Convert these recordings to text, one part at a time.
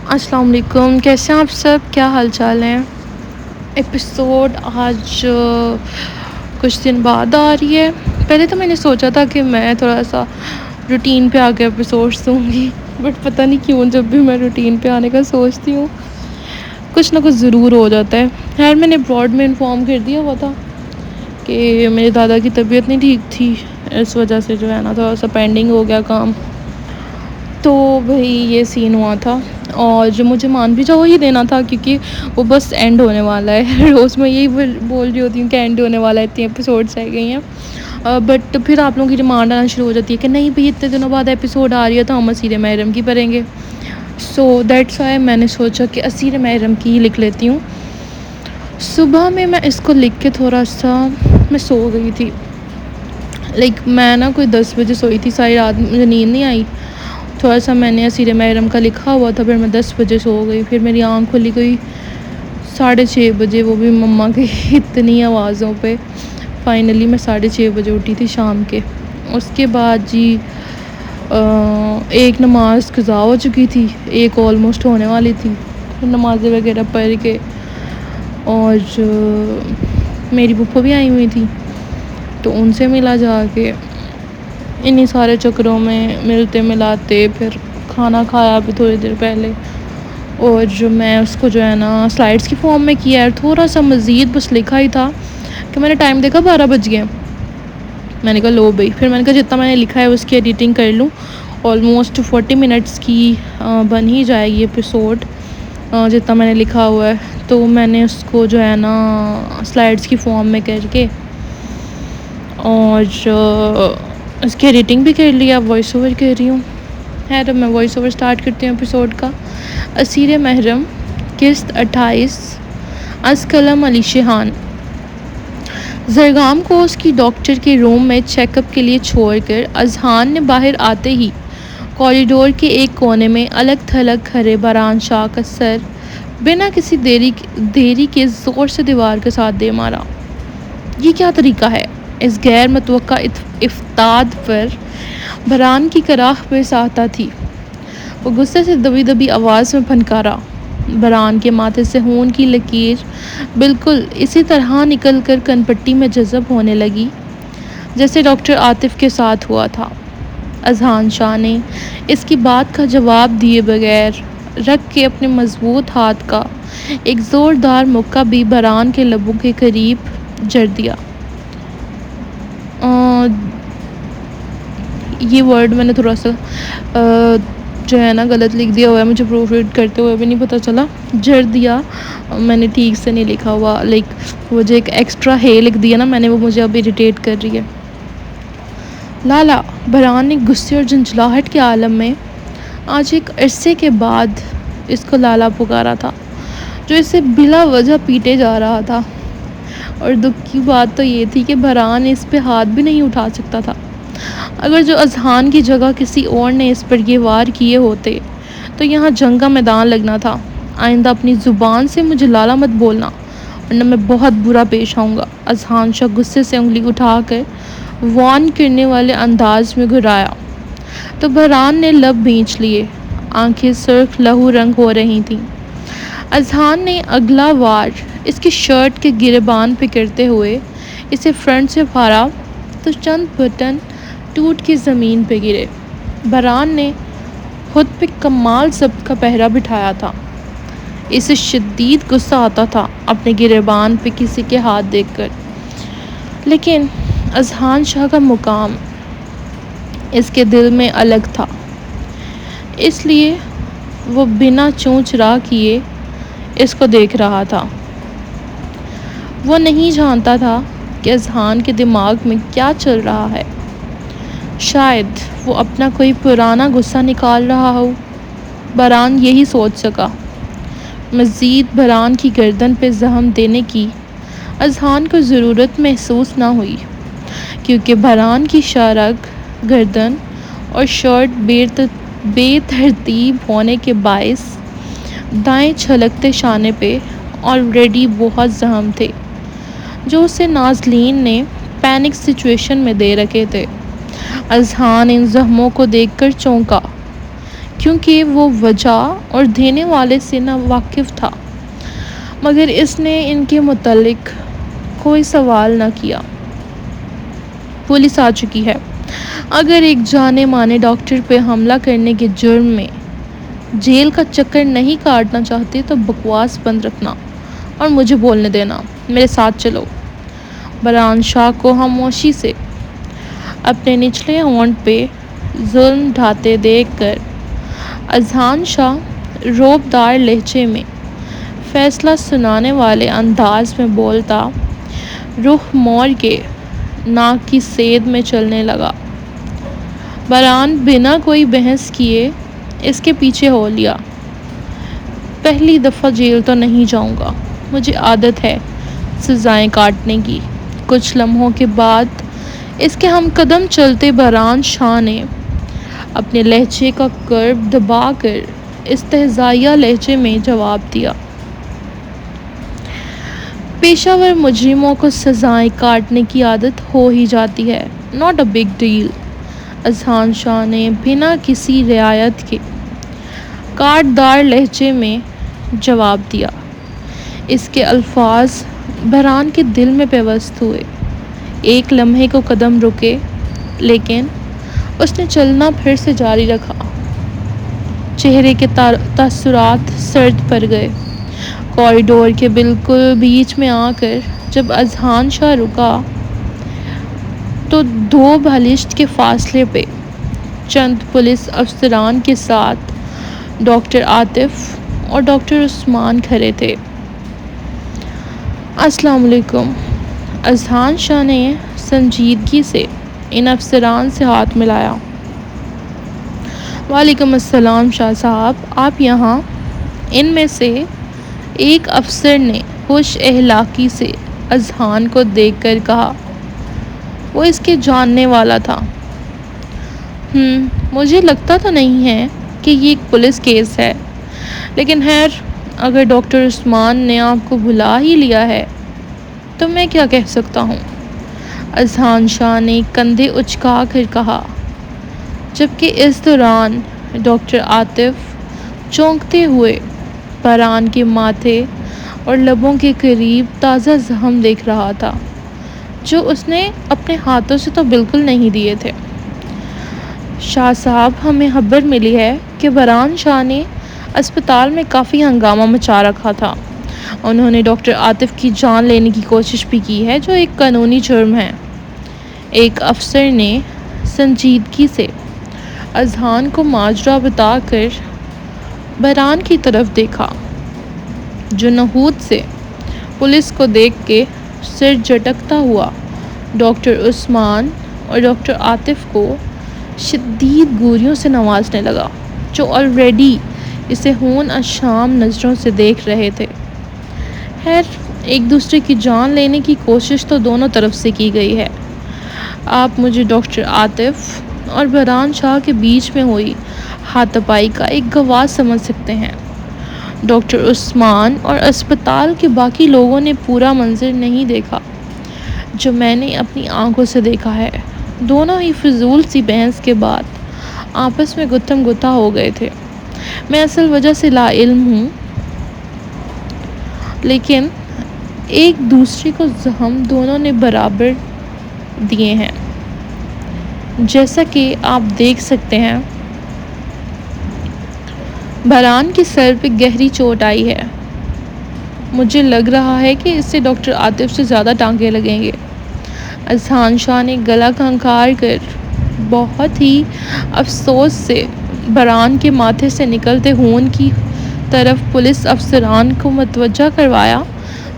السلام علیکم، کیسے ہیں آپ سب؟ کیا حال چال ہیں؟ ایپیسوڈ آج کچھ دن بعد آ رہی ہے۔ پہلے تو میں نے سوچا تھا کہ میں تھوڑا سا روٹین پہ آ کے ایپیسوڈس دوں گی، بٹ پتہ نہیں کیوں جب بھی میں روٹین پہ آنے کا سوچتی ہوں کچھ نہ کچھ ضرور ہو جاتا ہے۔ خیر میں نے براڈ میں انفارم کر دیا ہوا تھا کہ میرے دادا کی طبیعت نہیں ٹھیک تھی، اس وجہ سے جو ہے نا تھوڑا سا پینڈنگ ہو گیا کام، تو بھائی یہ سین ہوا تھا۔ اور جو مجھے مان بھی جاؤ وہی دینا تھا، کیونکہ وہ بس اینڈ ہونے والا ہے۔ روز میں یہی بول رہی ہوتی ہوں کہ اینڈ ہونے والا ہے، اتنی ایپیسوڈس رہ گئی ہیں، بٹ پھر آپ لوگوں کی ڈیمانڈ آنا شروع ہو جاتی ہے کہ نہیں بھئی اتنے دنوں بعد ایپیسوڈ آ رہی ہے تو ہم اسیر محرم کی بھریں گے۔ سو دیٹس وائی میں نے سوچا کہ اسیر محرم کی ہی لکھ لیتی ہوں۔ صبح میں اس کو لکھ کے تھوڑا سا میں سو گئی تھی، میں نا کوئی 10 بجے سوئی تھی، ساری رات مجھے نیند نہیں آئی۔ تھوڑا سا میں نے اسیر محرم کا لکھا ہوا تھا، پھر میں 10 بجے سو گئی، پھر میری آنکھ کھلی کوئی 6:30 بجے، وہ بھی مما کی اتنی آوازوں پہ۔ فائنلی میں 6:30 بجے اٹھی تھی شام کے۔ اس کے بعد جی ایک نماز قضا ہو چکی تھی، ایک آلموسٹ ہونے والی تھی، نمازیں وغیرہ پڑھ کے، اور میری پھپھو بھی آئی ہوئی تھی تو ان سے ملا جا کے۔ انہی سارے چکروں میں ملتے ملاتے پھر کھانا کھایا بھی تھوڑی دیر پہلے، اور جو میں اس کو جو ہے نا سلائڈس کی فارم میں کیا ہے، تھوڑا سا مزید بس لکھا ہی تھا کہ میں نے ٹائم دیکھا 12 بج گئے۔ میں نے کہا لو بھئی، پھر میں نے کہا جتنا میں نے لکھا ہے اس کی ایڈیٹنگ کر لوں، آلموسٹ 40 منٹس کی بن ہی جائے گی ایپیسوڈ جتنا میں نے لکھا ہوا ہے۔ تو میں نے اس کو جو ہے نا سلائڈس کی فارم میں کر کے اور اس کی ایڈیٹنگ بھی کر لیا، وائس اوور کر رہی ہوں۔ ہے تو میں وائس اوور سٹارٹ کرتی ہوں ایپیسوڈ کا۔ اسیر محرم، قسط 28، از قلم علی شیحان۔ زرگام کو اس کی ڈاکٹر کے روم میں چیک اپ کے لیے چھوڑ کر اذہان نے باہر آتے ہی کوریڈور کے ایک کونے میں الگ تھلگ کھڑے برہان شاہ کا سر بنا کسی دیری کے زور سے دیوار کے ساتھ دے مارا۔ یہ کیا طریقہ ہے؟ اس غیر متوقع افتاد پر برہان کی کراہ برس آتا تھی۔ وہ غصے سے دبی دبی آواز میں پھنکارا۔ برہان کے ماتھے سے خون کی لکیر بالکل اسی طرح نکل کر کن پٹی میں جذب ہونے لگی جیسے ڈاکٹر عاطف کے ساتھ ہوا تھا۔ اذہان شاہ نے اس کی بات کا جواب دیے بغیر رکھ کے اپنے مضبوط ہاتھ کا ایک زوردار مکہ بھی برہان کے لبوں کے قریب جڑ دیا۔ یہ ورڈ میں نے تھوڑا سا جو ہے نا غلط لکھ دیا ہوا ہے، مجھے پروف ریڈ کرتے ہوئے بھی نہیں پتہ چلا۔ جڑ دیا میں نے ٹھیک سے نہیں لکھا ہوا، وہ جو ایک ایکسٹرا ہے لکھ دیا نا میں نے، وہ مجھے اب اریٹیٹ کر رہی ہے۔ لالا، برہان نے غصے اور جھنجھلاہٹ کے عالم میں آج ایک عرصے کے بعد اس کو لالا پکارا تھا، جو اسے بلا وجہ پیٹے جا رہا تھا۔ اور دکھ کی بات تو یہ تھی کہ برہان اس پہ ہاتھ بھی نہیں اٹھا سکتا تھا۔ اگر جو اذہان کی جگہ کسی اور نے اس پر یہ وار کیے ہوتے تو یہاں جنگ کا میدان لگنا تھا۔ آئندہ اپنی زبان سے مجھے لالا مت بولنا ورنہ میں بہت برا پیش آؤں گا۔ اذہان شاہ غصے سے انگلی اٹھا کر وارن کرنے والے انداز میں گھرایا تو برہان نے لب بھینچ لیے، آنکھیں سرخ لہو رنگ ہو رہی تھیں۔ اذہان نے اگلا وار اس کی شرٹ کے گریبان پہ کرتے ہوئے اسے فرنٹ سے پھاڑا تو چند بٹن ٹوٹ کے زمین پہ گرے۔ برہان نے خود پہ کمال ضبط کا پہرا بٹھایا تھا۔ اسے شدید غصہ آتا تھا اپنے گریبان پہ کسی کے ہاتھ دیکھ کر، لیکن اذہان شاہ کا مقام اس کے دل میں الگ تھا، اس لیے وہ بنا چوں چرا کیے اس کو دیکھ رہا تھا۔ وہ نہیں جانتا تھا کہ اذہان کے دماغ میں کیا چل رہا ہے۔ شاید وہ اپنا کوئی پرانا غصہ نکال رہا ہو، برہان یہی سوچ سکا۔ مزید برہان کی گردن پہ زخم دینے کی اذہان کو ضرورت محسوس نہ ہوئی، کیونکہ برہان کی شارخ گردن اور شرٹ بے ترتیب ہونے کے باعث دائیں چھلکتے شانے پہ آلریڈی بہت زخم تھے جو اسے نازلین نے پینک سچویشن میں دے رکھے تھے۔ اذہان ان زخموں کو دیکھ کر چونکا، کیونکہ وہ وجہ اور دینے والے سے نا واقف تھا، مگر اس نے ان کے متعلق کوئی سوال نہ کیا۔ پولیس آ چکی ہے۔ اگر ایک جانے مانے ڈاکٹر پہ حملہ کرنے کے جرم میں جیل کا چکر نہیں کاٹنا چاہتے تو بکواس بند رکھنا اور مجھے بولنے دینا۔ میرے ساتھ چلو۔ برہان شاہ کو خاموشی سے اپنے نچلے ہونٹ پہ ظلم ڈھاتے دیکھ کر اذہان شاہ رعب دار لہجے میں فیصلہ سنانے والے انداز میں بولتا، رخ موڑ کے ناک کی سید میں چلنے لگا۔ برہان بنا کوئی بحث کیے اس کے پیچھے ہو لیا۔ پہلی دفعہ جیل تو نہیں جاؤں گا، مجھے عادت ہے سزائیں کاٹنے کی۔ کچھ لمحوں کے بعد اس کے ہم قدم چلتے برہان شاہ نے اپنے لہجے کا کرب دبا کر استہزائیہ لہجے میں جواب دیا، پیشہ ور مجرموں کو سزائیں کاٹنے کی عادت ہو ہی جاتی ہے، ناٹ اے بگ ڈیل۔ اذہان شاہ نے بنا کسی رعایت کے کاٹ دار لہجے میں جواب دیا۔ اس کے الفاظ برہان کے دل میں پیوست ہوئے۔ ایک لمحے کو قدم رکے، لیکن اس نے چلنا پھر سے جاری رکھا۔ چہرے کے تاثرات سرد پڑ گئے۔ کوریڈور کے بالکل بیچ میں آ کر جب اذہان شاہ رکا تو 2 بالشت کے فاصلے پہ چند پولیس افسران کے ساتھ ڈاکٹر عاطف اور ڈاکٹر عثمان کھڑے تھے۔ السلام علیکم۔ اذہان شاہ نے سنجیدگی سے ان افسران سے ہاتھ ملایا۔ وعلیکم السلام شاہ صاحب، آپ یہاں؟ ان میں سے ایک افسر نے خوش اخلاقی سے اذہان کو دیکھ کر کہا، وہ اس کے جاننے والا تھا۔ مجھے لگتا تو نہیں ہے کہ یہ ایک پولیس کیس ہے، لیکن خیر، اگر ڈاکٹر عثمان نے آپ کو بلا ہی لیا ہے تو میں کیا کہہ سکتا ہوں؟ اذہان شاہ نے کندھے اچکا کر کہا، جبکہ اس دوران ڈاکٹر عاطف چونکتے ہوئے برہان کے ماتھے اور لبوں کے قریب تازہ زخم دیکھ رہا تھا جو اس نے اپنے ہاتھوں سے تو بالکل نہیں دیے تھے۔ شاہ صاحب، ہمیں خبر ملی ہے کہ برہان شاہ نے اسپتال میں کافی ہنگامہ مچا رکھا تھا۔ انہوں نے ڈاکٹر عاطف کی جان لینے کی کوشش بھی کی ہے، جو ایک قانونی جرم ہے۔ ایک افسر نے سنجیدگی سے اذہان کو ماجرا بتا کر برہان کی طرف دیکھا، جو نحوست سے پولیس کو دیکھ کے سر جھٹکتا ہوا ڈاکٹر عثمان اور ڈاکٹر عاطف کو شدید گوریوں سے نوازنے لگا، جو آلریڈی اسے خون اشام نظروں سے دیکھ رہے تھے۔ خیر، ایک دوسرے کی جان لینے کی کوشش تو دونوں طرف سے کی گئی ہے۔ آپ مجھے ڈاکٹر عاطف اور برہان شاہ کے بیچ میں ہوئی ہاتھ پائی کا ایک گواہ سمجھ سکتے ہیں۔ ڈاکٹر عثمان اور اسپتال کے باقی لوگوں نے پورا منظر نہیں دیکھا جو میں نے اپنی آنکھوں سے دیکھا ہے۔ دونوں ہی فضول سی بحث کے بعد آپس میں گتھم گتھا ہو گئے تھے۔ میں اصل وجہ سے لا علم ہوں، لیکن ایک دوسرے کو زخم دونوں نے برابر دیے ہیں۔ جیسا کہ آپ دیکھ سکتے ہیں، برہان کے سر پہ گہری چوٹ آئی ہے۔ مجھے لگ رہا ہے کہ اس سے ڈاکٹر عاطف سے زیادہ ٹانکے لگیں گے۔ اذہان شاہ نے گلا کھنکھار کر بہت ہی افسوس سے برہان کے ماتھے سے نکلتے خون کی طرف پولیس افسران کو متوجہ کروایا،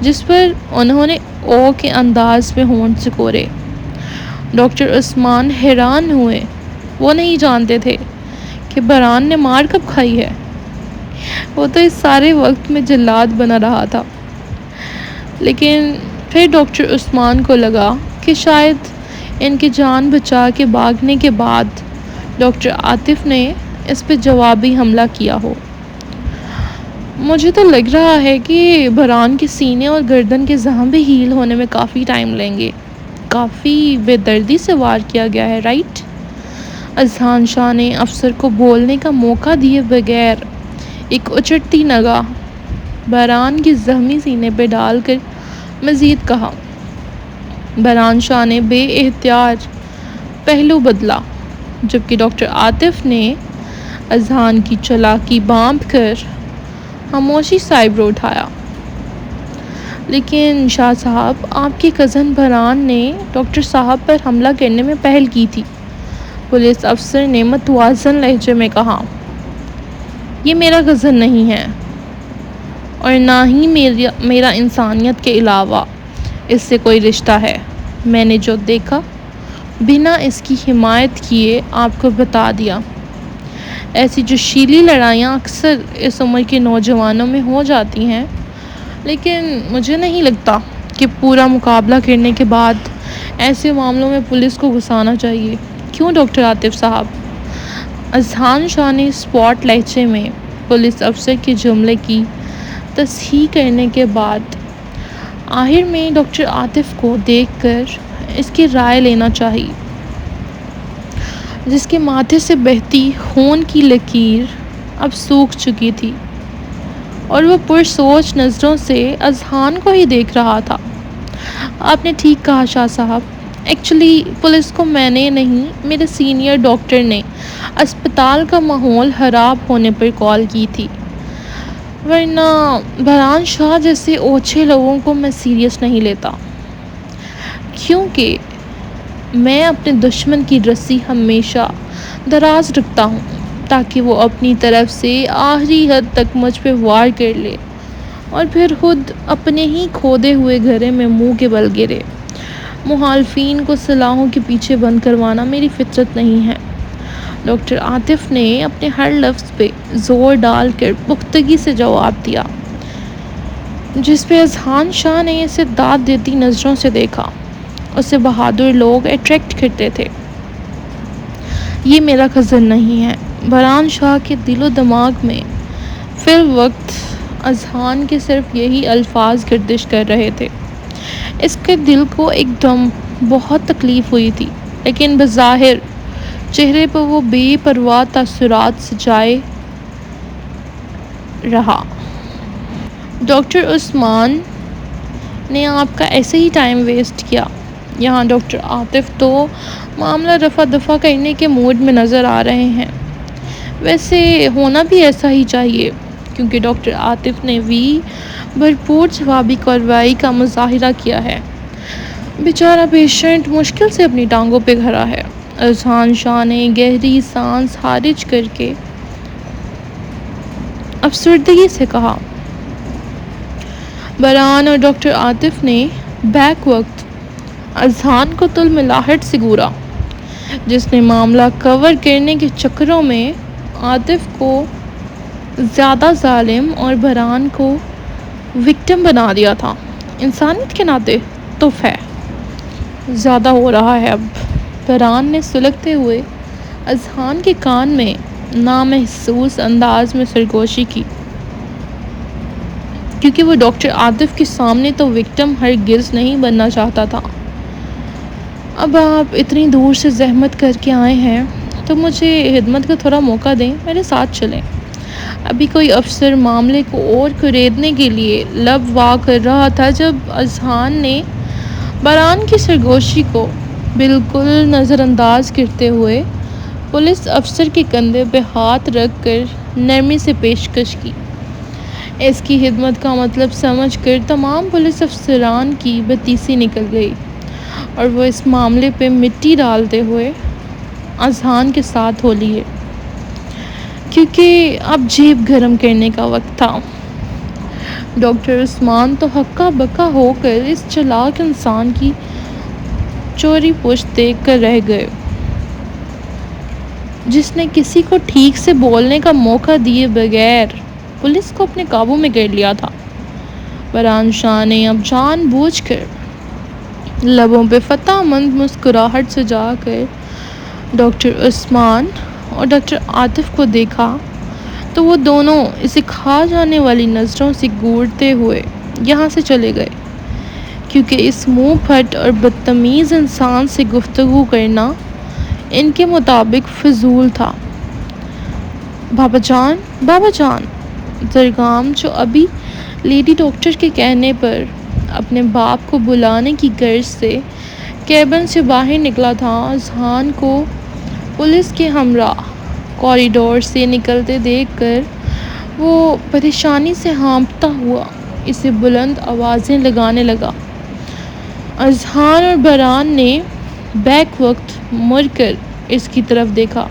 جس پر انہوں نے او کے انداز میں ہونٹ سکورے۔ ڈاکٹر عثمان حیران ہوئے۔ وہ نہیں جانتے تھے کہ برہان نے مار کب کھائی ہے۔ وہ تو اس سارے وقت میں جلاد بنا رہا تھا۔ لیکن پھر ڈاکٹر عثمان کو لگا کہ شاید ان کی جان بچا کے بھاگنے کے بعد ڈاکٹر عاطف نے اس پہ جوابی حملہ کیا ہو۔ مجھے تو لگ رہا ہے کہ برہان کے سینے اور گردن کے زخم بھی ہیل ہونے میں کافی ٹائم لیں گے۔ کافی بے دردی سے وار کیا گیا ہے، رائٹ؟ اذہان شاہ نے افسر کو بولنے کا موقع دیے بغیر ایک اچٹتی نگاہ برہان کی زخمی سینے پہ ڈال کر مزید کہا۔ برہان شاہ نے بے احتیاط پہلو بدلا، جبکہ ڈاکٹر عاطف نے اذہان کی چالاکی بانپ کر خاموشی سے آئیبرو اٹھایا۔ لیکن شاہ صاحب، آپ کے کزن برہان نے ڈاکٹر صاحب پر حملہ کرنے میں پہل کی تھی، پولیس افسر نے متوازن لہجے میں کہا۔ یہ میرا کزن نہیں ہے، اور نہ ہی میرا انسانیت کے علاوہ اس سے کوئی رشتہ ہے۔ میں نے جو دیکھا بنا اس کی حمایت کیے آپ کو بتا دیا۔ ایسی جوشیلی لڑائیاں اکثر اس عمر کے نوجوانوں میں ہو جاتی ہیں، لیکن مجھے نہیں لگتا کہ پورا مقابلہ کرنے کے بعد ایسے معاملوں میں پولیس کو گھسانا چاہیے، کیوں ڈاکٹر عاطف صاحب؟ اذہان شاہ نے اسپاٹ لہجے میں پولیس افسر کے جملے کی تصحیح کرنے کے بعد آخر میں ڈاکٹر عاطف کو دیکھ کر اس کی رائے لینا چاہی، جس کے ماتھے سے بہتی خون کی لکیر اب سوکھ چکی تھی، اور وہ پرسوچ نظروں سے اذہان کو ہی دیکھ رہا تھا۔ آپ نے ٹھیک کہا شاہ صاحب، ایکچولی پولیس کو میں نے نہیں، میرے سینئر ڈاکٹر نے اسپتال کا ماحول خراب ہونے پر کال کی تھی، ورنہ برہان شاہ جیسے اوچھے لوگوں کو میں سیریس نہیں لیتا، کیونکہ میں اپنے دشمن کی رسی ہمیشہ دراز رکھتا ہوں تاکہ وہ اپنی طرف سے آخری حد تک مجھ پہ وار کر لے اور پھر خود اپنے ہی کھودے ہوئے گھرے میں منہ کے بل گرے۔ مخالفین کو سلاحوں کے پیچھے بند کروانا میری فطرت نہیں ہے۔ ڈاکٹر عاطف نے اپنے ہر لفظ پہ زور ڈال کر پختگی سے جواب دیا، جس پہ اذہان شاہ نے اسے داد دیتی نظروں سے دیکھا۔ اسے بہادر لوگ اٹریکٹ کرتے تھے۔ یہ میرا کزن نہیں ہے۔ برہان شاہ کے دل و دماغ میں فی الوقت اذہان کے صرف یہی الفاظ گردش کر رہے تھے۔ اس کے دل کو ایک دم بہت تکلیف ہوئی تھی، لیکن بظاہر چہرے پر وہ بے پرواہ تاثرات سجائے رہا۔ ڈاکٹر عثمان نے آپ کا ایسے ہی ٹائم ویسٹ کیا۔ یہاں ڈاکٹر عاطف تو معاملہ رفع دفع کرنے کے موڈ میں نظر آ رہے ہیں۔ ویسے ہونا بھی ایسا ہی چاہیے، کیونکہ ڈاکٹر عاطف نے بھی بھرپور جوابی کارروائی کا مظاہرہ کیا ہے۔ بیچارہ پیشنٹ مشکل سے اپنی ٹانگوں پہ کھڑا ہے۔ اذہان شاہ نے گہری سانس خارج کر کے افسردگی سے کہا۔ برہان اور ڈاکٹر عاطف نے بیک وقت اذہان کو تلملاہٹ سے گورا، جس نے معاملہ کور کرنے کے چکروں میں عاطف کو زیادہ ظالم اور برہان کو وکٹم بنا دیا تھا۔ انسانیت کے ناطے تف ہے، زیادہ ہو رہا ہے اب۔ برہان نے سلگتے ہوئے اذہان کے کان میں نامحسوس انداز میں سرگوشی کی، کیونکہ وہ ڈاکٹر عاطف کے سامنے تو وکٹم ہرگز نہیں بننا چاہتا تھا۔ اب آپ اتنی دور سے زحمت کر کے آئے ہیں تو مجھے خدمت کا تھوڑا موقع دیں، میرے ساتھ چلیں۔ ابھی کوئی افسر معاملے کو اور کریدنے کے لیے لب وا کر رہا تھا جب اذہان نے برہان کی سرگوشی کو بالکل نظر انداز کرتے ہوئے پولیس افسر کے کندھے پہ ہاتھ رکھ کر نرمی سے پیشکش کی۔ اس کی خدمت کا مطلب سمجھ کر تمام پولیس افسران کی بتیسی نکل گئی، اور وہ اس معاملے پہ مٹی ڈالتے ہوئے اذہان کے ساتھ ہو لیے، کیونکہ اب جیب گرم کرنے کا وقت تھا۔ ڈاکٹر عثمان تو ہکا بکا ہو کر اس چالاک انسان کی چوری پشت دیکھ کر رہ گئے، جس نے کسی کو ٹھیک سے بولنے کا موقع دیے بغیر پولیس کو اپنے قابو میں کر لیا تھا۔ برہان شاہ نے اب جان بوجھ کر لبوں پہ فتح مند مسکراہٹ سے جا کر ڈاکٹر عثمان اور ڈاکٹر عاطف کو دیکھا تو وہ دونوں اسے کھا جانے والی نظروں سے گھورتے ہوئے یہاں سے چلے گئے، کیونکہ اس منہ پھٹ اور بدتمیز انسان سے گفتگو کرنا ان کے مطابق فضول تھا۔ بابا جان، زرگام جو ابھی لیڈی ڈاکٹر کے کہنے پر اپنے باپ کو بلانے کی غرض سے کیبن سے باہر نکلا تھا، اذہان کو پولیس کے ہمراہ کوریڈور سے نکلتے دیکھ کر وہ پریشانی سے ہانپتا ہوا اسے بلند آوازیں لگانے لگا۔ اذہان اور بران نے بیک وقت مڑ کر اس کی طرف دیکھا۔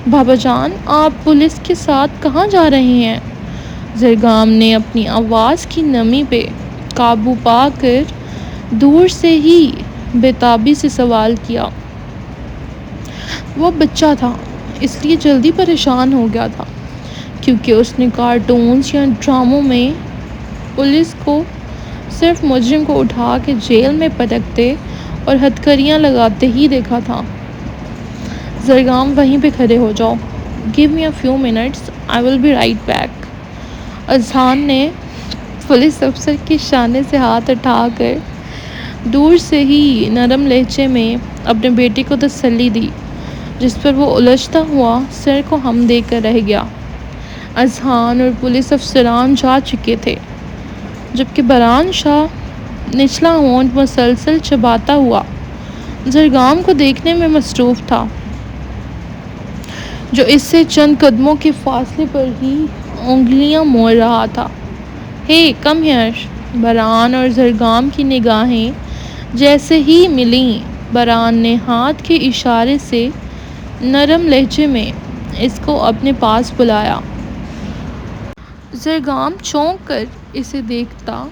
بابا جان، آپ پولیس کے ساتھ کہاں جا رہے ہیں؟ زرگام نے اپنی آواز کی نمی پہ قابو پا کر دور سے ہی بےتابی سے سوال کیا۔ وہ بچہ تھا، اس لیے جلدی پریشان ہو گیا تھا، کیونکہ اس نے کارٹونز یا ڈراموں میں پولیس کو صرف مجرم کو اٹھا کے جیل میں پٹکتے اور ہتھکڑیاں لگاتے ہی دیکھا تھا۔ زرگام، وہیں پہ کھڑے ہو جاؤ۔ Give me a few minutes, I will be right back۔ اذہان نے پولیس افسر کے شانے سے ہاتھ اٹھا کر دور سے ہی نرم لہجے میں اپنے بیٹے کو تسلی دی، جس پر وہ الجھتا ہوا سر کو ہم دے کر رہ گیا۔ اذہان اور پولیس افسران جا چکے تھے، جبکہ بران شاہ نچلا ہونٹ مسلسل چباتا ہوا زرگام کو دیکھنے میں مصروف تھا، جو اس سے چند قدموں کے فاصلے پر ہی انگلیاں موڑ رہا تھا۔ ہے کم ہیئر۔ بران اور زرگام کی نگاہیں جیسے ہی ملیں، بران نے ہاتھ کے اشارے سے نرم لہجے میں اس کو اپنے پاس بلایا۔ زرگام چونک کر اسے دیکھتا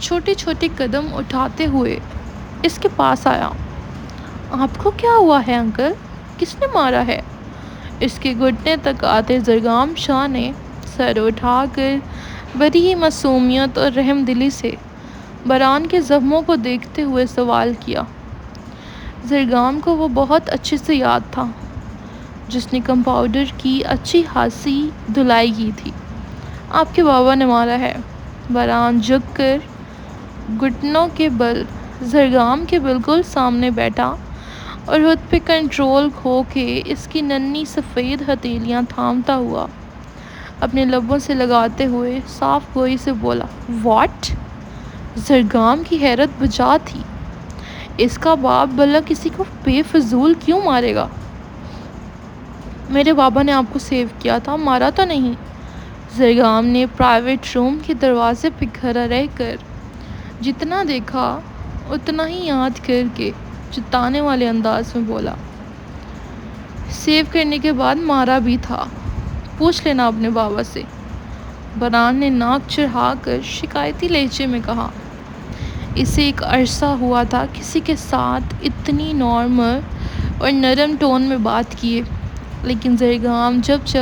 چھوٹے چھوٹے قدم اٹھاتے ہوئے اس کے پاس آیا۔ آپ کو کیا ہوا ہے انکل؟ کس نے مارا ہے؟ اس کے گھٹنے تک آتے زرگام شاہ نے سر اٹھا کر بڑی ہی معصومیت اور رحم دلی سے بران کے زخموں کو دیکھتے ہوئے سوال کیا۔ زرگام کو وہ بہت اچھے سے یاد تھا، جس نے کمپاؤنڈر کی اچھی خاصی دھلائی کی تھی۔ آپ کے بابا نے مارا ہے۔ بران جھک کر گھٹنوں کے بل زرگام کے بالکل سامنے بیٹھا اور خود پہ کنٹرول کھو کے اس کی ننھی سفید ہتھیلیاں تھامتا ہوا اپنے لبوں سے لگاتے ہوئے صاف گوئی سے بولا، واٹ؟ زرگام کی حیرت بجا تھی۔ اس کا باپ بھلا کسی کو بے فضول کیوں مارے گا؟ میرے بابا نے آپ کو سیو کیا تھا، مارا تو نہیں۔ زرگام نے پرائیویٹ روم کے دروازے پہ کھڑا رہ کر جتنا دیکھا اتنا ہی یاد کر کے جتانے والے انداز میں بولا، سیو کرنے کے بعد مارا بھی تھا، پوچھ لینا اپنے بابا سے۔ بران نے ناک چڑھا کر شکایتی لہجے میں کہا۔ اسے ایک عرصہ ہوا تھا کسی کے ساتھ اتنی نارمل اور نرم ٹون میں بات کیے، لیکن زرگام جب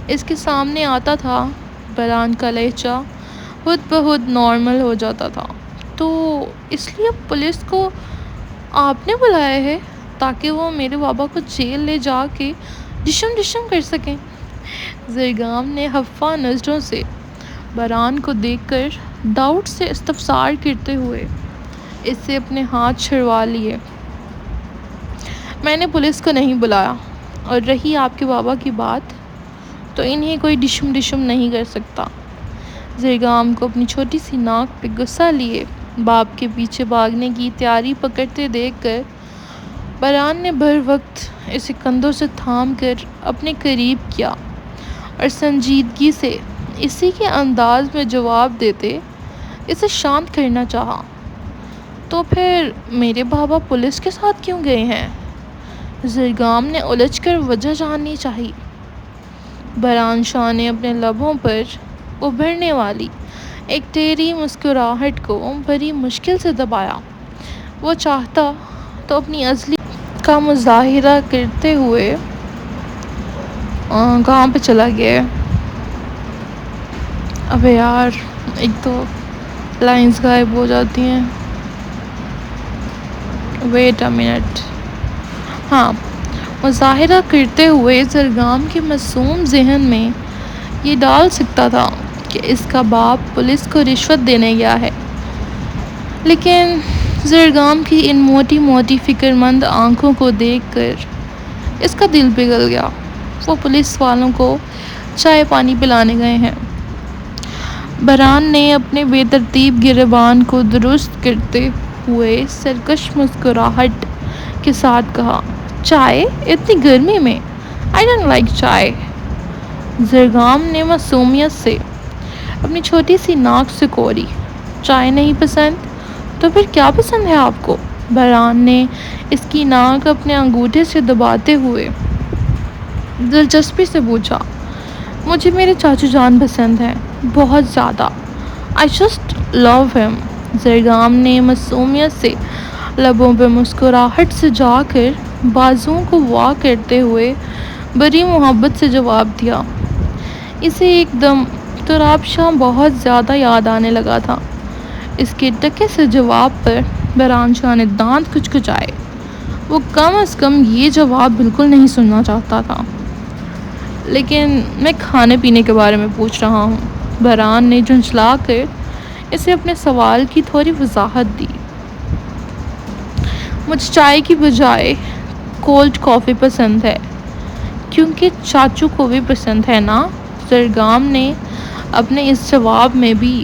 اس کے سامنے آتا تھا، بران کا لہجہ خود بخود نارمل ہو جاتا تھا۔ تو اس لیے پولیس کو آپ نے بلایا ہے تاکہ وہ میرے بابا کو جیل لے جا کے ڈشم کر سکیں؟ زرگام نے خفا نظروں سے بران کو دیکھ کر ڈاؤٹ سے استفسار کرتے ہوئے اس سے اپنے ہاتھ چھڑوا لیے۔ میں نے پولیس کو نہیں بلایا، اور رہی آپ کے بابا کی بات، تو انہیں کوئی ڈشم نہیں کر سکتا۔ زرگام کو اپنی چھوٹی سی ناک پہ غصہ لیے باپ کے پیچھے بھاگنے کی تیاری پکڑتے دیکھ کر بران نے بر وقت اسے کندھوں سے تھام کر اپنے قریب کیا اور سنجیدگی سے اسی کے انداز میں جواب دیتے اسے شانت کرنا چاہا۔ تو پھر میرے بابا پولیس کے ساتھ کیوں گئے ہیں؟ زرگام نے الجھ کر وجہ جاننی چاہی۔ بران شاہ نے اپنے لبوں پر ابھرنے والی ایک ٹیڑھی مسکراہٹ کو بڑی مشکل سے دبایا۔ وہ چاہتا تو اپنی عجزی کا مظاہرہ کرتے ہوئے کہاں پہ چلا گیا؟ ابے یار، ایک تو لائنز غائب ہو جاتی ہیں۔ Wait a minute. ہاں، مظاہرہ کرتے ہوئے زرگام کے معصوم ذہن میں یہ ڈال سکتا تھا کہ اس کا باپ پولیس کو رشوت دینے گیا ہے، لیکن زرگام کی ان موٹی فکر مند آنکھوں کو دیکھ کر اس کا دل پگھل گیا۔ وہ پولیس والوں کو چائے پانی پلانے گئے ہیں۔ برہان نے اپنے بے ترتیب گریبان کو درست کرتے ہوئے سرکش مسکراہٹ کے ساتھ کہا، چائے اتنی گرمی میں؟ I don't like چائے۔ زرگام نے معصومیت سے اپنی چھوٹی سی ناک سکوڑی۔ چائے نہیں پسند؟ تو پھر کیا پسند ہے آپ کو؟ برہان نے اس کی ناک اپنے انگوٹھے سے دباتے ہوئے دلچسپی سے پوچھا۔ مجھے میرے چاچو جان پسند ہیں، بہت زیادہ۔ I just love him۔ زرگام نے معصومیت سے لبوں پہ مسکراہٹ سے جا کر بازوؤں کو وا کرتے ہوئے بڑی محبت سے جواب دیا۔ اسے ایک دم تراب شاہ بہت زیادہ یاد آنے لگا تھا۔ اس کے ٹکے سے جواب پر برہان شاہ نے دانت کچکچائے۔ وہ کم از کم یہ جواب بالکل نہیں سننا چاہتا تھا۔ لیکن میں کھانے پینے کے بارے میں پوچھ رہا ہوں۔ برہان نے جھنجھلا کر اسے اپنے سوال کی تھوڑی وضاحت دی۔ مجھے چائے کی بجائے کولڈ کافی پسند ہے، کیونکہ چاچو کو بھی پسند ہے نا۔ زرگام نے اپنے اس جواب میں بھی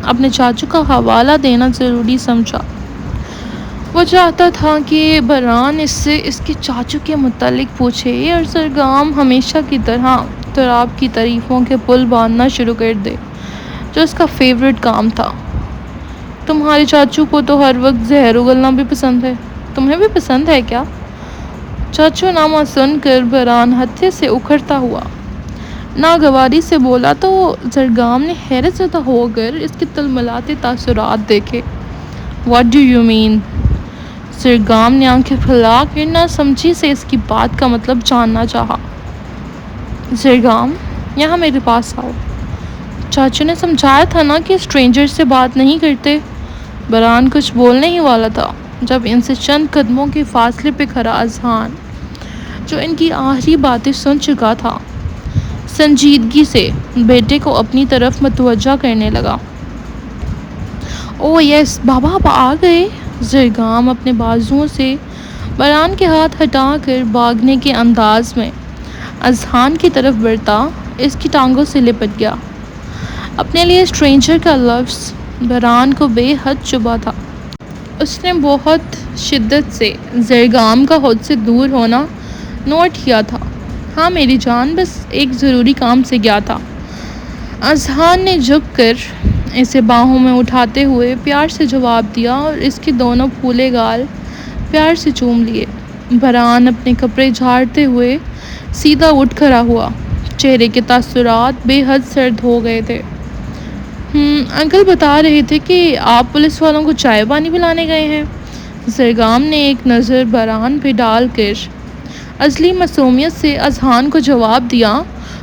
اپنے چاچو کا حوالہ دینا ضروری سمجھا۔ وہ چاہتا تھا کہ برہان اس سے اس کے چاچو کے متعلق پوچھے اور زرگام ہمیشہ کی طرح تراب کی تعریفوں کے پل باندھنا شروع کر دے، جو اس کا فیورٹ کام تھا۔ تمہارے چاچو کو تو ہر وقت زہر اگلنا بھی پسند ہے، تمہیں بھی پسند ہے کیا؟ چاچو نامہ سن کر برہان ہتھے سے اکھڑتا ہوا ناگواری سے بولا تو زرگام نے حیرت زدہ ہو کر اس کے تلملاتے تاثرات دیکھے۔ What do you mean؟ زرگام نے آنکھیں پھیلا کر نہ سمجھی سے اس کی بات کا مطلب جاننا چاہا۔ زرگام، یہاں میرے پاس آؤ۔ چاچو نے سمجھایا تھا نا کہ اسٹرینجر سے بات نہیں کرتے۔ برہان کچھ بولنے ہی والا تھا جب ان سے چند قدموں کے فاصلے پہ کھڑا اذہان، جو ان کی آخری باتیں سن چکا تھا، سنجیدگی سے بیٹے کو اپنی طرف متوجہ کرنے لگا۔ او یس بابا، آپ آ گئے۔ زرگام اپنے بازوؤں سے برہان کے ہاتھ ہٹا کر بھاگنے کے انداز میں اذہان کی طرف بڑھتا اس کی ٹانگوں سے لپٹ گیا۔ اپنے لیے اسٹرینجر کا لفظ برہان کو بے حد چبھا تھا۔ اس نے بہت شدت سے زرگام کا خود سے دور ہونا نوٹ کیا تھا۔ ہاں میری جان، بس ایک ضروری کام سے گیا تھا۔ اذہان نے جھک کر اسے باہوں میں اٹھاتے ہوئے پیار سے جواب دیا اور اس کے دونوں پھولے گال پیار سے چوم لیے۔ برہان اپنے کپڑے جھاڑتے ہوئے سیدھا اٹھ کھڑا ہوا۔ چہرے کے تاثرات بے حد سرد ہو گئے تھے۔ انکل بتا رہے تھے کہ آپ پولیس والوں کو چائے پانی پلانے گئے ہیں۔ زرگام نے ایک نظر برہان پہ ڈال کر ازلی معصومیت سے اذہان کو جواب دیا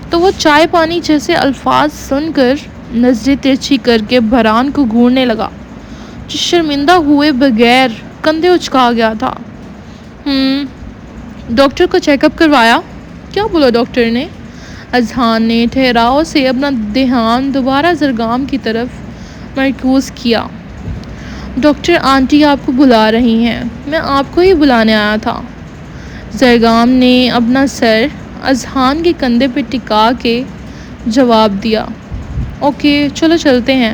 تو وہ چائے پانی جیسے الفاظ سن کر نظریں ترچھی کر کے برہان کو گھورنے لگا، جو شرمندہ ہوئے بغیر کندھے اچکا گیا تھا۔ ڈاکٹر کو چیک اپ کروایا؟ کیا بولا ڈاکٹر نے؟ اذہان نے ٹھہراؤ سے اپنا دھیان دوبارہ زرگام کی طرف مرکوز کیا۔ ڈاکٹر آنٹی آپ کو بلا رہی ہیں، میں آپ کو ہی بلانے آیا تھا۔ زرگام نے اپنا سر اذہان کے کندھے پہ ٹکا کے جواب دیا۔ اوکے چلو چلتے ہیں۔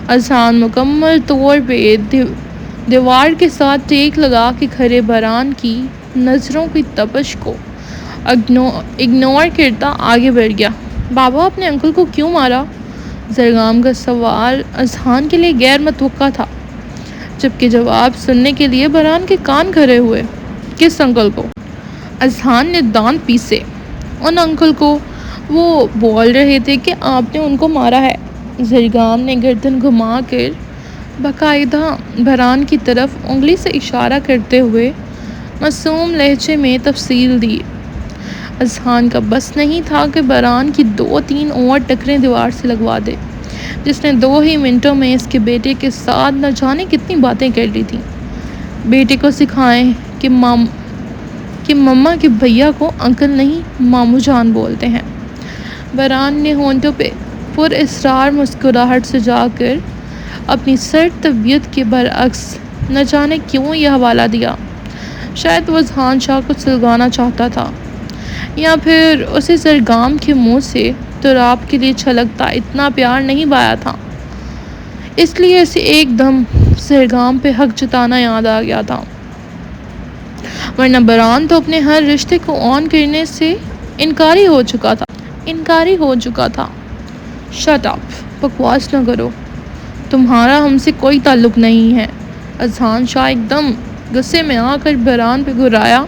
اذہان مکمل طور پہ دیوار کے ساتھ ٹیک لگا کے کھڑے برہان کی نظروں کی تپش کو اگنور کرتا آگے بڑھ گیا۔ بابا، اپنے انکل کو کیوں مارا؟ زرگام کا سوال اذہان کے لیے غیر متوقع تھا، جبکہ جواب سننے کے لیے برہان کے کان کھڑے ہوئے۔ کس انکل کو؟ اذہان نے دانت پیسے۔ ان انکل کو، وہ بول رہے تھے کہ آپ نے ان کو مارا ہے۔ زرگام نے گردن گھما کر باقاعدہ برہان کی طرف انگلی سے اشارہ کرتے ہوئے معصوم لہجے میں تفصیل دی۔ اذہان کا بس نہیں تھا کہ برہان کی 2-3 اور ٹکریں دیوار سے لگوا دے، جس نے 2 ہی منٹوں میں اس کے بیٹے کے ساتھ نہ جانے کتنی باتیں کر لی تھیں۔ بیٹے کو سکھائیں کہ مما کے بھیا کو انکل نہیں مامو جان بولتے ہیں۔ برہان نے ہونٹوں پہ پر اصرار مسکراہٹ سے جا کر اپنی سرد طبیعت کے برعکس نہ جانے کیوں یہ حوالہ دیا۔ شاید وہ اذہان شاہ کو سلگانا چاہتا تھا، یا پھر اسے زرگام کے منہ سے تراب کے لیے چھلکتا اتنا پیار نہیں پایا تھا، اس لیے اسے ایک دم زرگام پہ حق جتانا یاد آ گیا تھا، ورنہ بران تو اپنے ہر رشتے کو آن کرنے سے انکاری ہو چکا تھا۔ شٹ اپ، بکواس نہ کرو، تمہارا ہم سے کوئی تعلق نہیں ہے۔ اذہان شاہ ایک دم غصے میں آ کر بران پہ گھرایا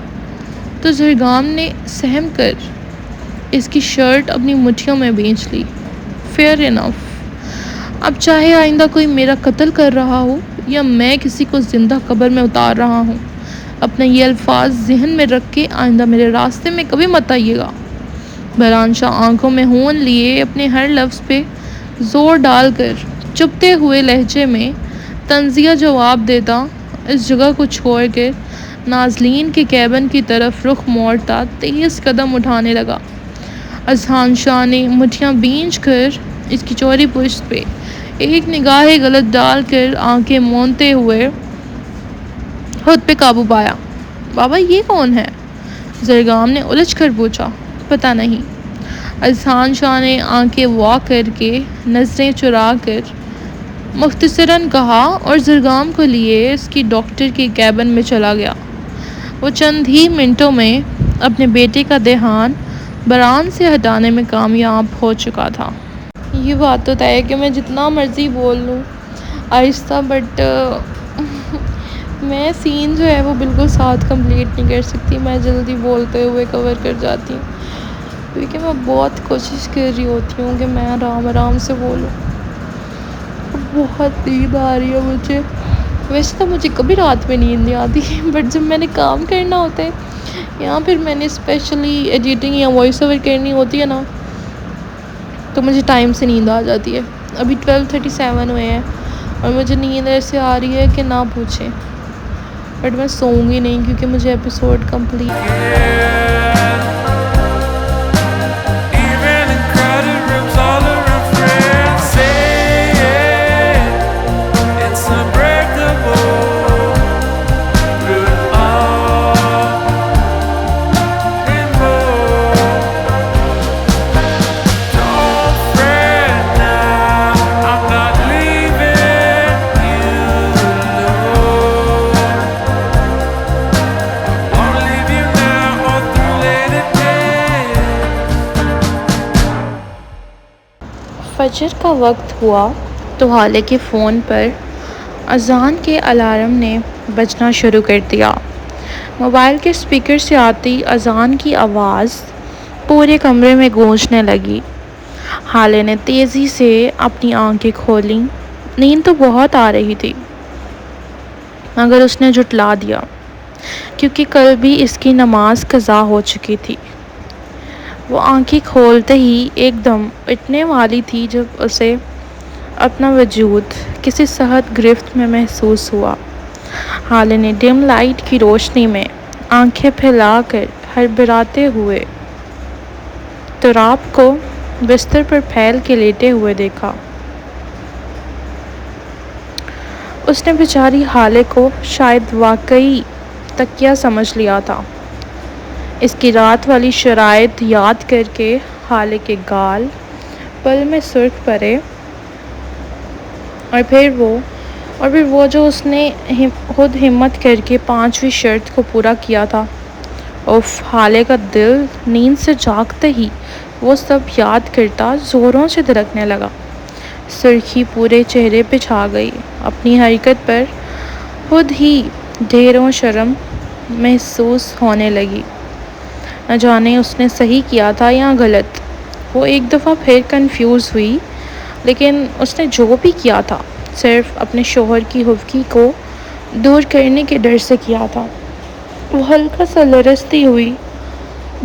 تو زرگام نے سہم کر اس کی شرٹ اپنی مٹھیوں میں بھینچ لی۔ فیئر انف، اب چاہے آئندہ کوئی میرا قتل کر رہا ہو یا میں کسی کو زندہ قبر میں اتار رہا ہوں، اپنے یہ الفاظ ذہن میں رکھ کے آئندہ میرے راستے میں کبھی مت آئیے گا۔ بران شاہ آنکھوں میں ہون لیے اپنے ہر لفظ پہ زور ڈال کر چپتے ہوئے لہجے میں طنزیہ جواب دیتا اس جگہ کو چھوڑ کر نازلین کے کیبن کی طرف رخ موڑتا تیز قدم اٹھانے لگا۔ اذہان شاہ نے مٹھیاں بھینچ کر اس کی چوری پشت پہ ایک نگاہ غلط ڈال کر آنکھیں مونتے ہوئے خود پہ قابو پایا۔ بابا یہ کون ہے؟ زرگام نے الجھ کر پوچھا۔ پتہ نہیں، اذہان شاہ نے آنکھیں وا کر کے نظریں چرا کر مختصراً کہا اور زرگام کو لیے اس کی ڈاکٹر کے کیبن میں چلا گیا۔ وہ چند ہی منٹوں میں اپنے بیٹے کا دھیان بران سے ہٹانے میں کامیاب ہو چکا تھا۔ یہ بات تو طے ہے کہ میں جتنا مرضی بول لوں آہستہ، بٹ میں سین جو ہے وہ بالکل ساتھ کمپلیٹ نہیں کر سکتی، میں جلدی بولتے ہوئے کور کر جاتی ہوں، کیونکہ میں بہت کوشش کر رہی ہوتی ہوں کہ میں آرام سے بولوں۔ بہت نیند آ رہی ہے مجھے، ویسے تو مجھے کبھی رات میں نیند نہیں آتی، بٹ جب میں نے کام کرنا ہوتا ہے یا پھر میں نے اسپیشلی ایڈیٹنگ یا وائس اوور کرنی ہوتی ہے نا، تو مجھے ٹائم سے نیند آ جاتی ہے۔ ابھی 12:37 ہوئے ہیں اور مجھے نیند ایسے آ رہی ہے کہ نہ پوچھیں، بٹ میں سوؤں گی نہیں کیونکہ مجھے ایپیسوڈ کمپلیٹ فجر کا وقت ہوا تو حالے کے فون پر اذان کے الارم نے بجنا شروع کر دیا۔ موبائل کے اسپیکر سے آتی اذان کی آواز پورے کمرے میں گونجنے لگی۔ حالے نے تیزی سے اپنی آنکھیں کھولیں، نیند تو بہت آ رہی تھی مگر اس نے جھٹلا دیا کیونکہ کل بھی اس کی نماز قضا ہو چکی تھی۔ وہ آنکھیں کھولتے ہی ایک دم اٹھنے والی تھی جب اسے اپنا وجود کسی صحت گرفت میں محسوس ہوا۔ حالے نے ڈم لائٹ کی روشنی میں آنکھیں پھیلا کر ہڑبڑاتے ہوئے تراب کو بستر پر پھیل کے لیٹے ہوئے دیکھا۔ اس نے بیچاری حالے کو شاید واقعی تکیہ سمجھ لیا تھا۔ اس کی رات والی شرائط یاد کر کے حالے کے گال پل میں سرخ پڑے، اور پھر وہ جو اس نے خود ہمت کر کے 5ویں شرط کو پورا کیا تھا۔ حالے کا دل نیند سے جاگتے ہی وہ سب یاد کرتا زوروں سے دھڑکنے لگا۔ سرخی پورے چہرے پہ چھا گئی، اپنی حرکت پر خود ہی ڈھیروں شرم محسوس ہونے لگی۔ نہ جانے اس نے صحیح کیا تھا یا غلط، وہ ایک دفعہ پھر کنفیوز ہوئی، لیکن اس نے جو بھی کیا تھا صرف اپنے شوہر کی خفگی کو دور کرنے کے ڈر سے کیا تھا۔ وہ ہلکا سا لرزتی ہوئی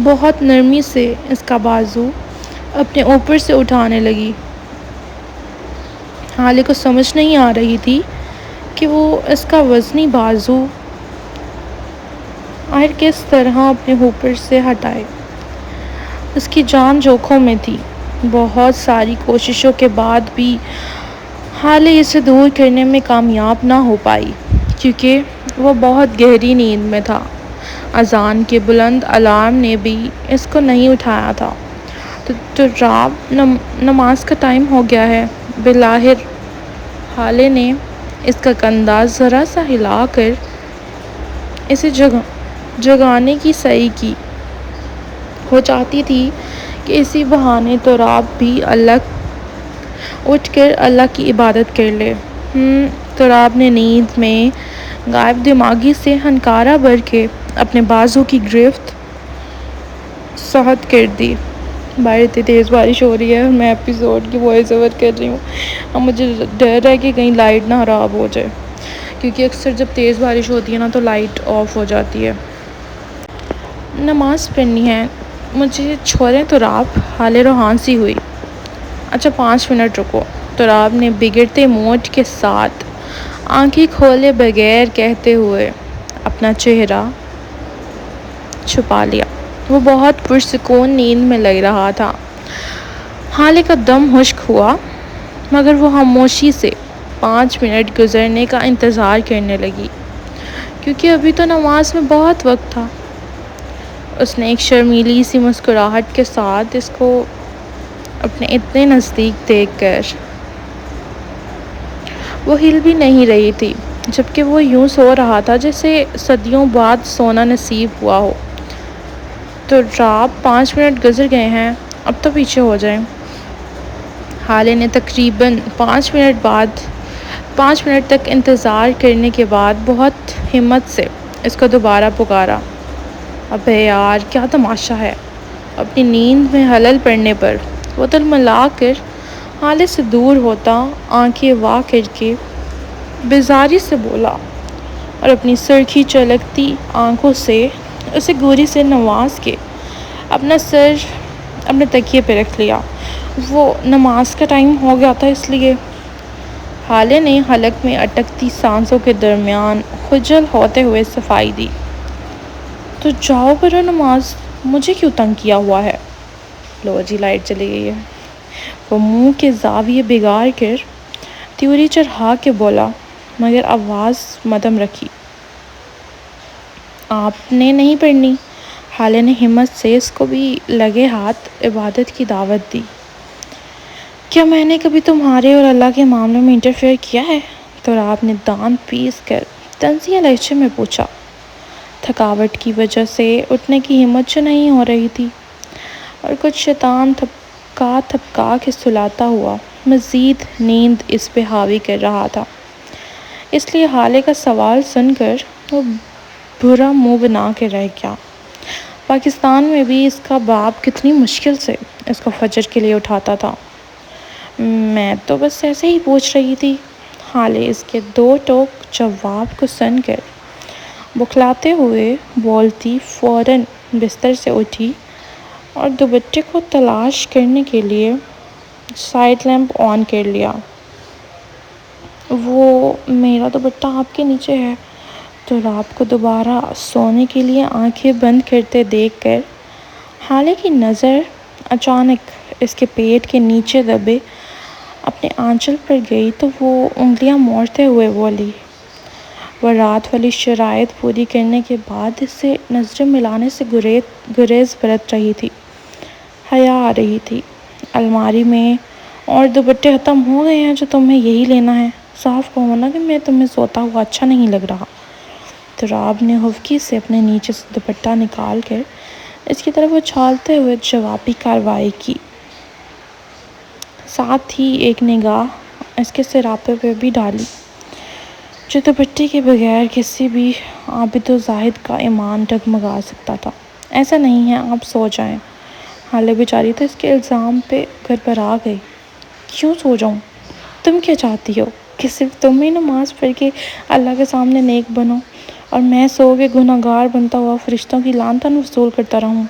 بہت نرمی سے اس کا بازو اپنے اوپر سے اٹھانے لگی۔ حالے کو سمجھ نہیں آ رہی تھی کہ وہ اس کا وزنی بازو آخر کس طرح اپنے اوپر سے ہٹائے۔ اس کی جان جوکھوں میں تھی۔ بہت ساری کوششوں کے بعد بھی حالے اسے دور کرنے میں کامیاب نہ ہو پائی کیونکہ وہ بہت گہری نیند میں تھا۔ اذان کے بلند الارم نے بھی اس کو نہیں اٹھایا تھا۔ تو رات نماز کا ٹائم ہو گیا ہے۔ بلاخر حالے نے اس کا کندھا ذرا سا ہلا کر اسے جگانے کی سعی کی۔ وہ چاہتی تھی کہ اسی بہانے تراب بھی اٹھ کر اللہ کی عبادت کر لے۔ تراب نے نیند میں غائب دماغی سے ہنکارہ بھر کے اپنے بازو کی گرفت سخت کر دی۔ باہر اتنی تیز بارش ہو رہی ہے اور میں ایپیسوڈ کی وائس اوور کر رہی ہوں۔ اب مجھے ڈر ہے کہ کہیں لائٹ نہ خراب ہو جائے، کیونکہ اکثر جب تیز بارش ہوتی ہے نا تو لائٹ آف ہو جاتی ہے۔ نماز پڑھنی ہے مجھے، چھوڑیں تراب، حالے روحان سی ہوئی۔ اچھا 5 منٹ رکو، تراب نے بگڑتے موڈ کے ساتھ آنکھیں کھولے بغیر کہتے ہوئے اپنا چہرہ چھپا لیا۔ وہ بہت پرسکون نیند میں لگ رہا تھا۔ حالے کا دم خشک ہوا، مگر وہ خاموشی سے 5 منٹ گزرنے کا انتظار کرنے لگی، کیونکہ ابھی تو نماز میں بہت وقت تھا۔ اس نے ایک شرمیلی سی مسکراہٹ کے ساتھ اس کو اپنے اتنے نزدیک دیکھ کر، وہ ہل بھی نہیں رہی تھی، جبکہ وہ یوں سو رہا تھا جیسے صدیوں بعد سونا نصیب ہوا ہو۔ تو رات 5 منٹ گزر گئے ہیں، اب تو پیچھے ہو جائیں۔ حالے نے تقریباً 5 منٹ تک انتظار کرنے کے بعد بہت ہمت سے اس کو دوبارہ پکارا۔ ابے یار کیا تماشا ہے! اپنی نیند میں خلل پڑنے پر وہ تلملا کر حالے سے دور ہوتا آنکھیں وا کر کے بیزاری سے بولا، اور اپنی سرخی چلکتی آنکھوں سے اسے گوری سے نواز کے اپنا سر اپنے تکیے پہ رکھ لیا۔ وہ نماز کا ٹائم ہو گیا تھا اس لیے۔ حالے نے حلق میں اٹکتی سانسوں کے درمیان خجل ہوتے ہوئے صفائی دی۔ تو جاؤ پڑھو نماز، مجھے کیوں تنگ کیا ہوا ہے؟ لو جی لائٹ چلی گئی ہے۔ وہ منہ کے زاویے بگاڑ کر تیوری چڑھا کے بولا، مگر آواز مدھم رکھی۔ آپ نے نہیں پڑھنی؟ حالے نے ہمت سے اس کو بھی لگے ہاتھ عبادت کی دعوت دی۔ کیا میں نے کبھی تمہارے اور اللہ کے معاملوں میں انٹرفیئر کیا ہے؟ تراب نے دانت پیس کر طنزیہ لہجے میں پوچھا۔ تھکاوٹ کی وجہ سے اٹھنے کی ہمت جو نہیں ہو رہی تھی، اور کچھ شیطان تھپکا کے سلاتا ہوا مزید نیند اس پہ حاوی کر رہا تھا، اس لیے حالے کا سوال سن کر وہ برا منہ بنا کے رہ گیا۔ پاکستان میں بھی اس کا باپ کتنی مشکل سے اس کو فجر کے لیے اٹھاتا تھا۔ میں تو بس ایسے ہی پوچھ رہی تھی۔ حالے اس کے 2 ٹوک جواب کو سن کر بخلاتے ہوئے بولتی فوراً بستر سے اٹھی اور دوپٹے کو تلاش کرنے کے لیے سائڈ لیمپ آن کر لیا۔ وہ میرا دوپٹہ آپ کے نیچے ہے۔ تو رات کو دوبارہ سونے کے لیے آنکھیں بند کرتے دیکھ کر حالے کی نظر اچانک اس کے پیٹ کے نیچے دبے اپنے آنچل پر گئی، تو وہ انگلیاں موڑتے ہوئے بولی۔ وہ رات والی شرائط پوری کرنے کے بعد اس سے نظریں ملانے سے گریز برت رہی تھی۔ حیا آ رہی تھی۔ الماری میں اور دوپٹے ختم ہو گئے ہیں جو تمہیں یہی لینا ہے؟ صاف کہو نا کہ میں تمہیں سوتا ہوا اچھا نہیں لگ رہا۔ تراب نے خفکی سے اپنے نیچے سے دوپٹہ نکال کر اس کی طرف اچھالتے ہوئے جوابی کارروائی کی، ساتھ ہی ایک نگاہ اس کے سراپے پہ بھی ڈالی، جو دوپٹے کے بغیر کسی بھی عابد و زاہد کا ایمان ڈگمگا سکتا تھا۔ ایسا نہیں ہے، آپ سو جائیں۔ حالے بیچاری تو اس کے الزام پہ گھبرا گئی۔ کیوں سو جاؤں؟ تم کیا چاہتی ہو کہ صرف تم ہی نماز پڑھ کے اللہ کے سامنے نیک بنو اور میں سو کے گنہگار بنتا ہوا فرشتوں کی لعن طعن وصول کرتا رہوں؟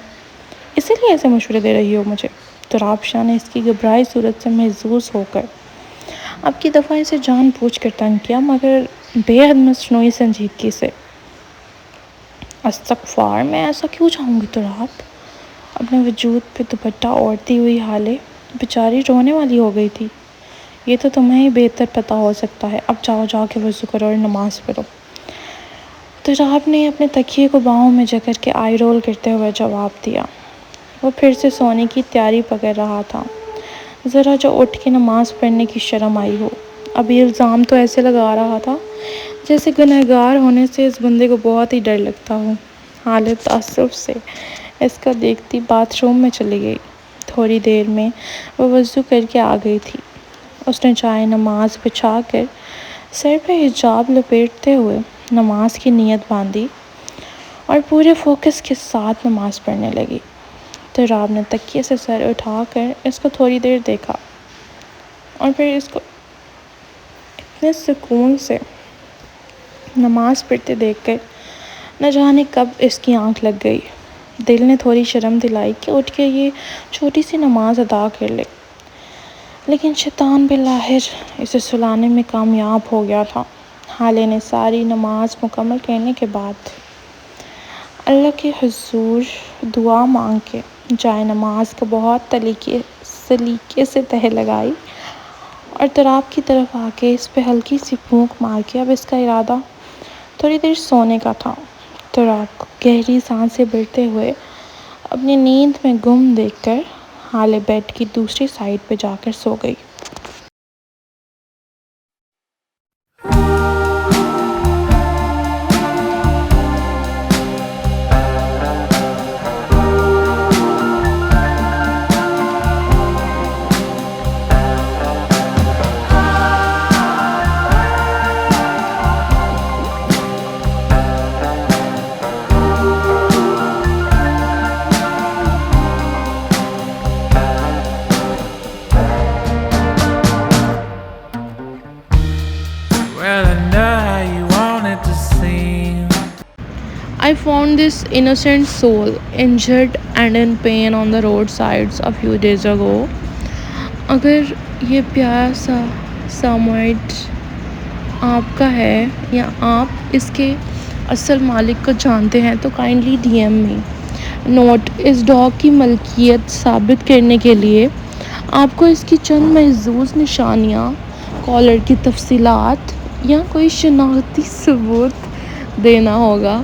اسی لیے ایسے مشورے دے رہی ہو مجھے؟ تراب شاہ نے اس کی گھبرائی صورت سے محظوظ ہو کر اب کی دفعہ اسے جان بوجھ کر تنگ کیا، مگر بے حد مصنوعی سنجیدگی سے۔ استغفار، میں ایسا کیوں چاہوں گی تراب؟ اپنے وجود پہ دوپٹہ اوڑھتی ہوئی حالے بیچاری رونے والی ہو گئی تھی۔ یہ تو تمہیں ہی بہتر پتہ ہو سکتا ہے، اب جاؤ جا کے وضو کرو اور نماز پڑھو۔ تو رات نے اپنے تکیے کو باہوں میں جکڑ کے آئی رول کرتے ہوئے جواب دیا۔ وہ پھر سے سونے کی تیاری پکڑ رہا تھا، ذرا جو اٹھ کے نماز پڑھنے کی شرم آئی ہو۔ ابھی الزام تو ایسے لگا رہا تھا جیسے گنہگار ہونے سے اس بندے کو بہت ہی ڈر لگتا ہو۔ حالت تعصب سے اس کا دیکھتی باتھ روم میں چلی گئی۔ تھوڑی دیر میں وہ وضو کر کے آ گئی تھی۔ اس نے چائے نماز بچھا کر سر پہ حجاب لپیٹتے ہوئے نماز کی نیت باندھی اور پورے فوکس کے ساتھ نماز پڑھنے لگی۔ تو راب نے تکیے سے سر اٹھا کر اس کو تھوڑی دیر دیکھا اور پھر اس کو اتنے سکون سے نماز پڑھتے دیکھ کر نہ جانے کب اس کی آنکھ لگ گئی۔ دل نے تھوڑی شرم دلائی کہ اٹھ کے یہ چھوٹی سی نماز ادا کر لے، لیکن شیطان بالآخر اسے سلانے میں کامیاب ہو گیا تھا۔ حالے نے ساری نماز مکمل کرنے کے بعد اللہ کے حضور دعا مانگ کے جائے نماز کو بہت سلیقے سے تہہ لگائی اور تراب کی طرف آ کے اس پہ ہلکی سی پھونک مار کے اب اس کا ارادہ تھوڑی دیر سونے کا تھا۔ تراب کو گہری سانسیں بھرتے ہوئے اپنی نیند میں گم دیکھ کر حالے بیڈ کی دوسری سائڈ پہ جا کر سو گئی۔ I found this innocent soul injured and in pain on the roadsides a few days ago. اگر یہ پیارا سا ساموائٹ آپ کا ہے یا آپ اس کے اصل مالک کو جانتے ہیں تو کائنڈلی ڈی ایم می۔ نوٹ: اس ڈاگ کی ملکیت ثابت کرنے کے لیے آپ کو اس کی چند محظوظ نشانیاں، کالر کی تفصیلات یا کوئی شناختی ثبوت دینا ہوگا۔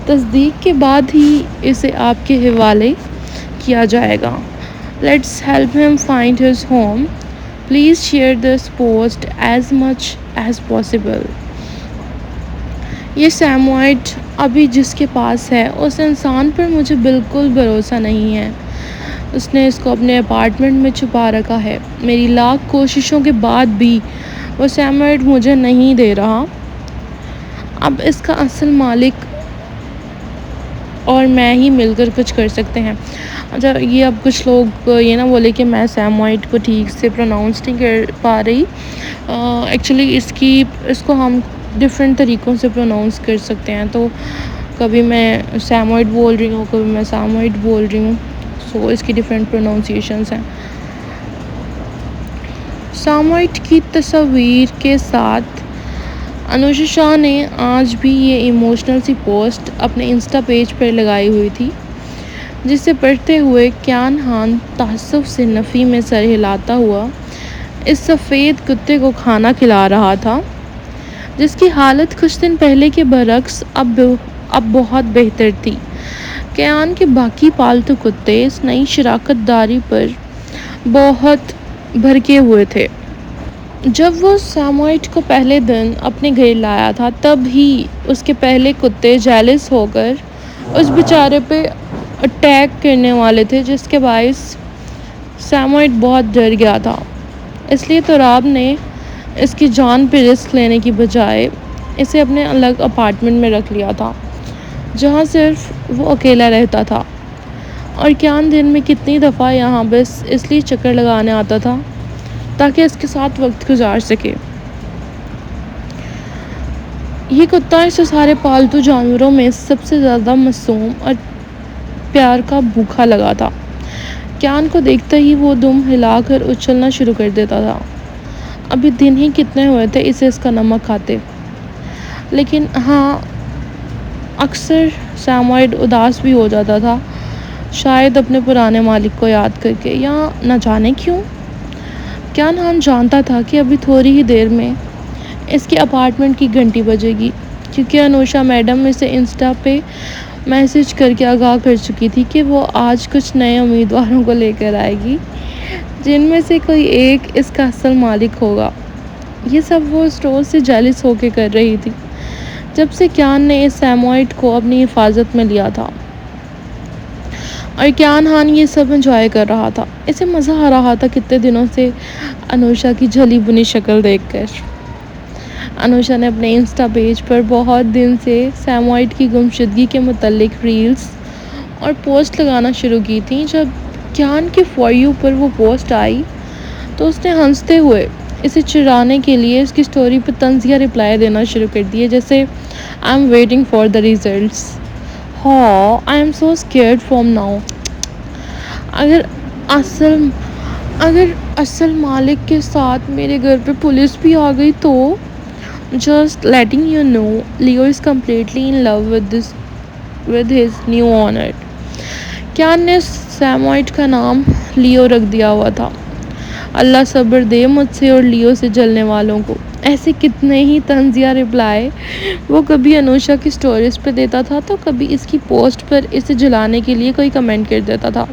تصدیق کے بعد ہی اسے آپ کے حوالے کیا جائے گا۔ Let's help him find his home. Please share this post as much as possible. یہ ساموائٹ ابھی جس کے پاس ہے اس انسان پر مجھے بالکل بھروسہ نہیں ہے۔ اس نے اس کو اپنے اپارٹمنٹ میں چھپا رکھا ہے۔ میری لاکھ کوششوں کے بعد بھی وہ ساموائٹ مجھے نہیں دے رہا۔ اب اس کا اصل مالک اور میں ہی مل کر کچھ کر سکتے ہیں۔ اچھا، یہ اب کچھ لوگ یہ نہ بولے کہ میں ساموائٹ کو ٹھیک سے پروناؤنس نہیں کر پا رہی۔ ایکچولی اس کو ہم ڈفرینٹ طریقوں سے پروناؤنس کر سکتے ہیں، تو کبھی میں ساموائٹ بول رہی ہوں، کبھی میں ساموائٹ بول رہی ہوں، سو اس کی ڈفرینٹ پروناؤنسیشنس ہیں۔ ساموائٹ کی تصویر کے ساتھ انوشا شاہ نے آج بھی یہ ایموشنل سی پوسٹ اپنے انسٹا پیج پر لگائی ہوئی تھی، جسے پڑھتے ہوئے کیان خان تعصب سے نفی میں سر ہلاتا ہوا اس سفید کتے کو کھانا کھلا رہا تھا، جس کی حالت کچھ دن پہلے کے برعکس اب بہت بہتر تھی۔ کیان کے باقی پالتو کتے اس نئی شراکت داری پر بہت بھڑکے ہوئے تھے۔ جب وہ ساموائٹ کو پہلے دن اپنے گھر لایا تھا تب ہی اس کے پہلے کتے جیلس ہو کر اس بیچارے پہ اٹیک کرنے والے تھے، جس کے باعث ساموائٹ بہت ڈر گیا تھا۔ اس لیے تراب نے اس کی جان پہ رسک لینے کی بجائے اسے اپنے الگ اپارٹمنٹ میں رکھ لیا تھا، جہاں صرف وہ اکیلا رہتا تھا، اور کیان دن میں کتنی دفعہ یہاں بس اس لیے چکر لگانے آتا تھا تاکہ اس کے ساتھ وقت گزار سکے۔ یہ کتا اسے سارے پالتو جانوروں میں سب سے زیادہ معصوم اور پیار کا بھوکا لگا تھا۔ کیان کو دیکھتے ہی وہ دم ہلا کر اچھلنا شروع کر دیتا تھا۔ ابھی دن ہی کتنے ہوئے تھے اسے اس کا نمک کھاتے، لیکن ہاں اکثر ساموائٹ اداس بھی ہو جاتا تھا، شاید اپنے پرانے مالک کو یاد کر کے، یا نہ جانے کیوں۔ کیان خان جانتا تھا کہ ابھی تھوڑی ہی دیر میں اس کے اپارٹمنٹ کی گھنٹی بجے گی کیونکہ انوشا میڈم اسے انسٹا پہ میسج کر کے آگاہ کر چکی تھی کہ وہ آج کچھ نئے امیدواروں کو لے کر آئے گی جن میں سے کوئی ایک اس کا اصل مالک ہوگا۔ یہ سب وہ اسٹور سے جیلس ہو کے کر رہی تھی جب سے کیان نے اس سیموائٹ کو اپنی حفاظت میں لیا تھا، اور کیان ہان یہ سب انجوائے کر رہا تھا۔ اسے مزہ آ رہا تھا کتنے دنوں سے انوشا کی جھلی بنی شکل دیکھ کر۔ انوشا نے اپنے انسٹا پیج پر بہت دن سے سیموائٹ کی گمشدگی کے متعلق ریلز اور پوسٹ لگانا شروع کی تھی۔ جب کیان کے فار یو پر وہ پوسٹ آئی تو اس نے ہنستے ہوئے اسے چرانے کے لیے اس کی سٹوری پر طنزیہ رپلائی دینا شروع کر دیے، جیسے I am waiting for the results, ہاں I am so scared from now, اگر اصل مالک کے ساتھ میرے گھر پہ پولیس بھی آ گئی تو just letting you know Leo is completely in love with his new owner. Kiaan نے سیموائٹ کا نام لیو رکھ دیا ہوا تھا۔ اللہ صبر دے مجھ سے اور لیو سے جلنے والوں کو۔ ایسے کتنے ہی طنزیہ رپلائی وہ کبھی انوشا کی سٹوریز پہ دیتا تھا تو کبھی اس کی پوسٹ پر اسے جلانے کے لیے کوئی کمنٹ کر دیتا تھا۔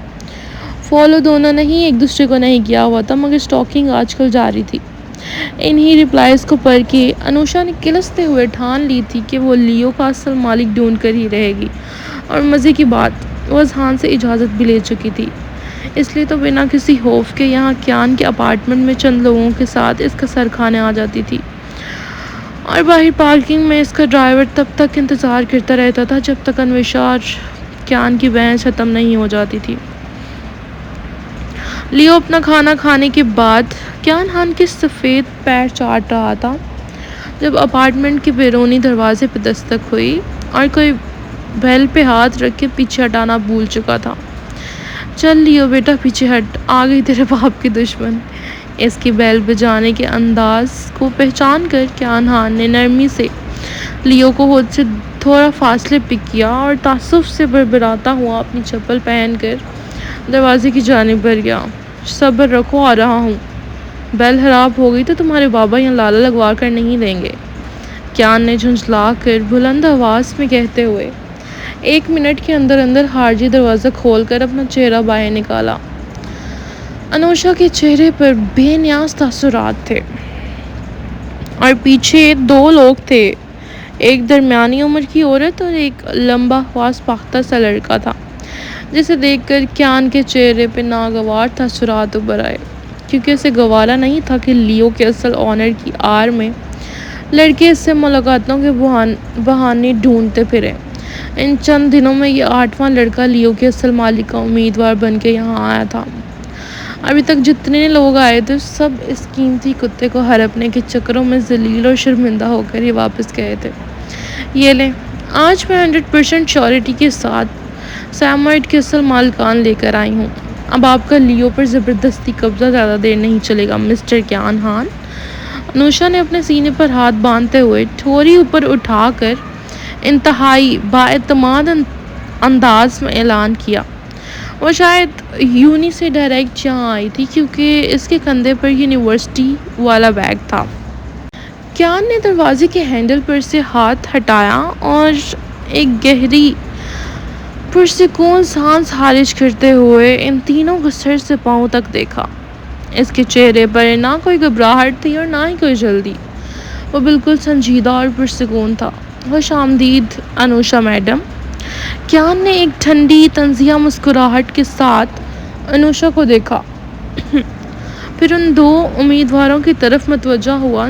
فالو دونوں نے ہی ایک دوسرے کو نہیں کیا ہوا تھا، مگر سٹاکنگ آج کل جاری تھی۔ انہی رپلائز کو پڑھ کے انوشا نے کلستے ہوئے ٹھان لی تھی کہ وہ لیو کا اصل مالک ڈھونڈ کر ہی رہے گی، اور مزے کی بات وہ اذہان سے اجازت بھی لے چکی تھی، اس لیے تو بنا کسی خوف کے یہاں کیان کے اپارٹمنٹ میں چند لوگوں کے ساتھ اس کا سر کھانے آ جاتی تھی، اور باہر پارکنگ میں اس کا ڈرائیور تب تک انتظار کرتا رہتا تھا جب تک انوشا اور کیان کی بحث ختم نہیں ہو جاتی تھی۔ لیو اپنا کھانا کھانے کے بعد کیان ہان کے سفید پیر چاٹ رہا تھا جب اپارٹمنٹ کے بیرونی دروازے پہ دستک ہوئی، اور کوئی بیل پہ ہاتھ رکھ کے پیچھے ہٹانا بھول چکا تھا۔ چل لیو بیٹا پیچھے ہٹ، آ گئی تیرے باپ کی دشمن۔ اس کی بیل بجانے کے انداز کو پہچان کر کیان ہان نے نرمی سے لیو کو خود سے تھوڑا فاصلے پہ کیا اور تعصب سے بڑبڑاتا ہوا اپنی چپل پہن کر دروازے کی جانب بڑھ گیا۔ صبر رکھو، آ رہا ہوں، بیل خراب ہو گئی تو تمہارے بابا یہاں لالا لگوا کر نہیں دیں گے، کیان نے جھنجھلا کر بلند آواز میں کہتے ہوئے 1 منٹ کے اندر اندر خارجی دروازہ کھول کر اپنا چہرہ باہر نکالا۔ انوشا کے چہرے پر بے نیاز تاثرات تھے، اور پیچھے 2 لوگ تھے، ایک درمیانی عمر کی عورت اور ایک لمبا خواص پختہ سا لڑکا تھا، جسے دیکھ کر کیان کے چہرے پہ ناگوار تاثرات ابھر آئے، کیونکہ اسے گوارا نہیں تھا کہ لیو کے اصل آنر کی آڑ میں لڑکے اس سے ملاقاتوں کے بہانے ڈھونڈتے پھرے۔ ان چند دنوں میں یہ 8واں لڑکا لیو کے اصل مالک کا امیدوار بن کے یہاں آیا تھا۔ ابھی تک جتنے لوگ آئے تھے سب اس قیمتی کتے کو ہڑپنے کے چکروں میں ذلیل اور شرمندہ ہو کر ہی واپس گئے تھے۔ یہ لیں، آج میں 100% شیورٹی کے ساتھ سیموائٹ کے اصل مالکان لے کر آئی ہوں۔ اب آپ کا لیو پر زبردستی قبضہ زیادہ دیر نہیں چلے گا مسٹر کیان ہان۔ انوشا نے اپنے سینے پر ہاتھ باندھتے ہوئے ٹھوری اوپر اٹھا کر انتہائی بااعتماد انداز میں اعلان کیا۔ وہ شاید یونی سے ڈائریکٹ یہاں آئی تھی کیونکہ اس کے کندھے پر یونیورسٹی والا بیگ تھا۔ کیان نے دروازے کے ہینڈل پر سے ہاتھ ہٹایا اور ایک گہری پرسکون سانس خارج کرتے ہوئے ان تینوں کو سر سے پاؤں تک دیکھا۔ اس کے چہرے پر نہ کوئی گھبراہٹ تھی اور نہ ہی کوئی جلدی، وہ بالکل سنجیدہ اور پرسکون تھا۔ خوش آمدید انوشا میڈم۔ کیان نے ایک ٹھنڈی طنزیہ مسکراہٹ کے ساتھ انوشا کو دیکھا، پھر ان 2 امیدواروں کی طرف متوجہ ہوا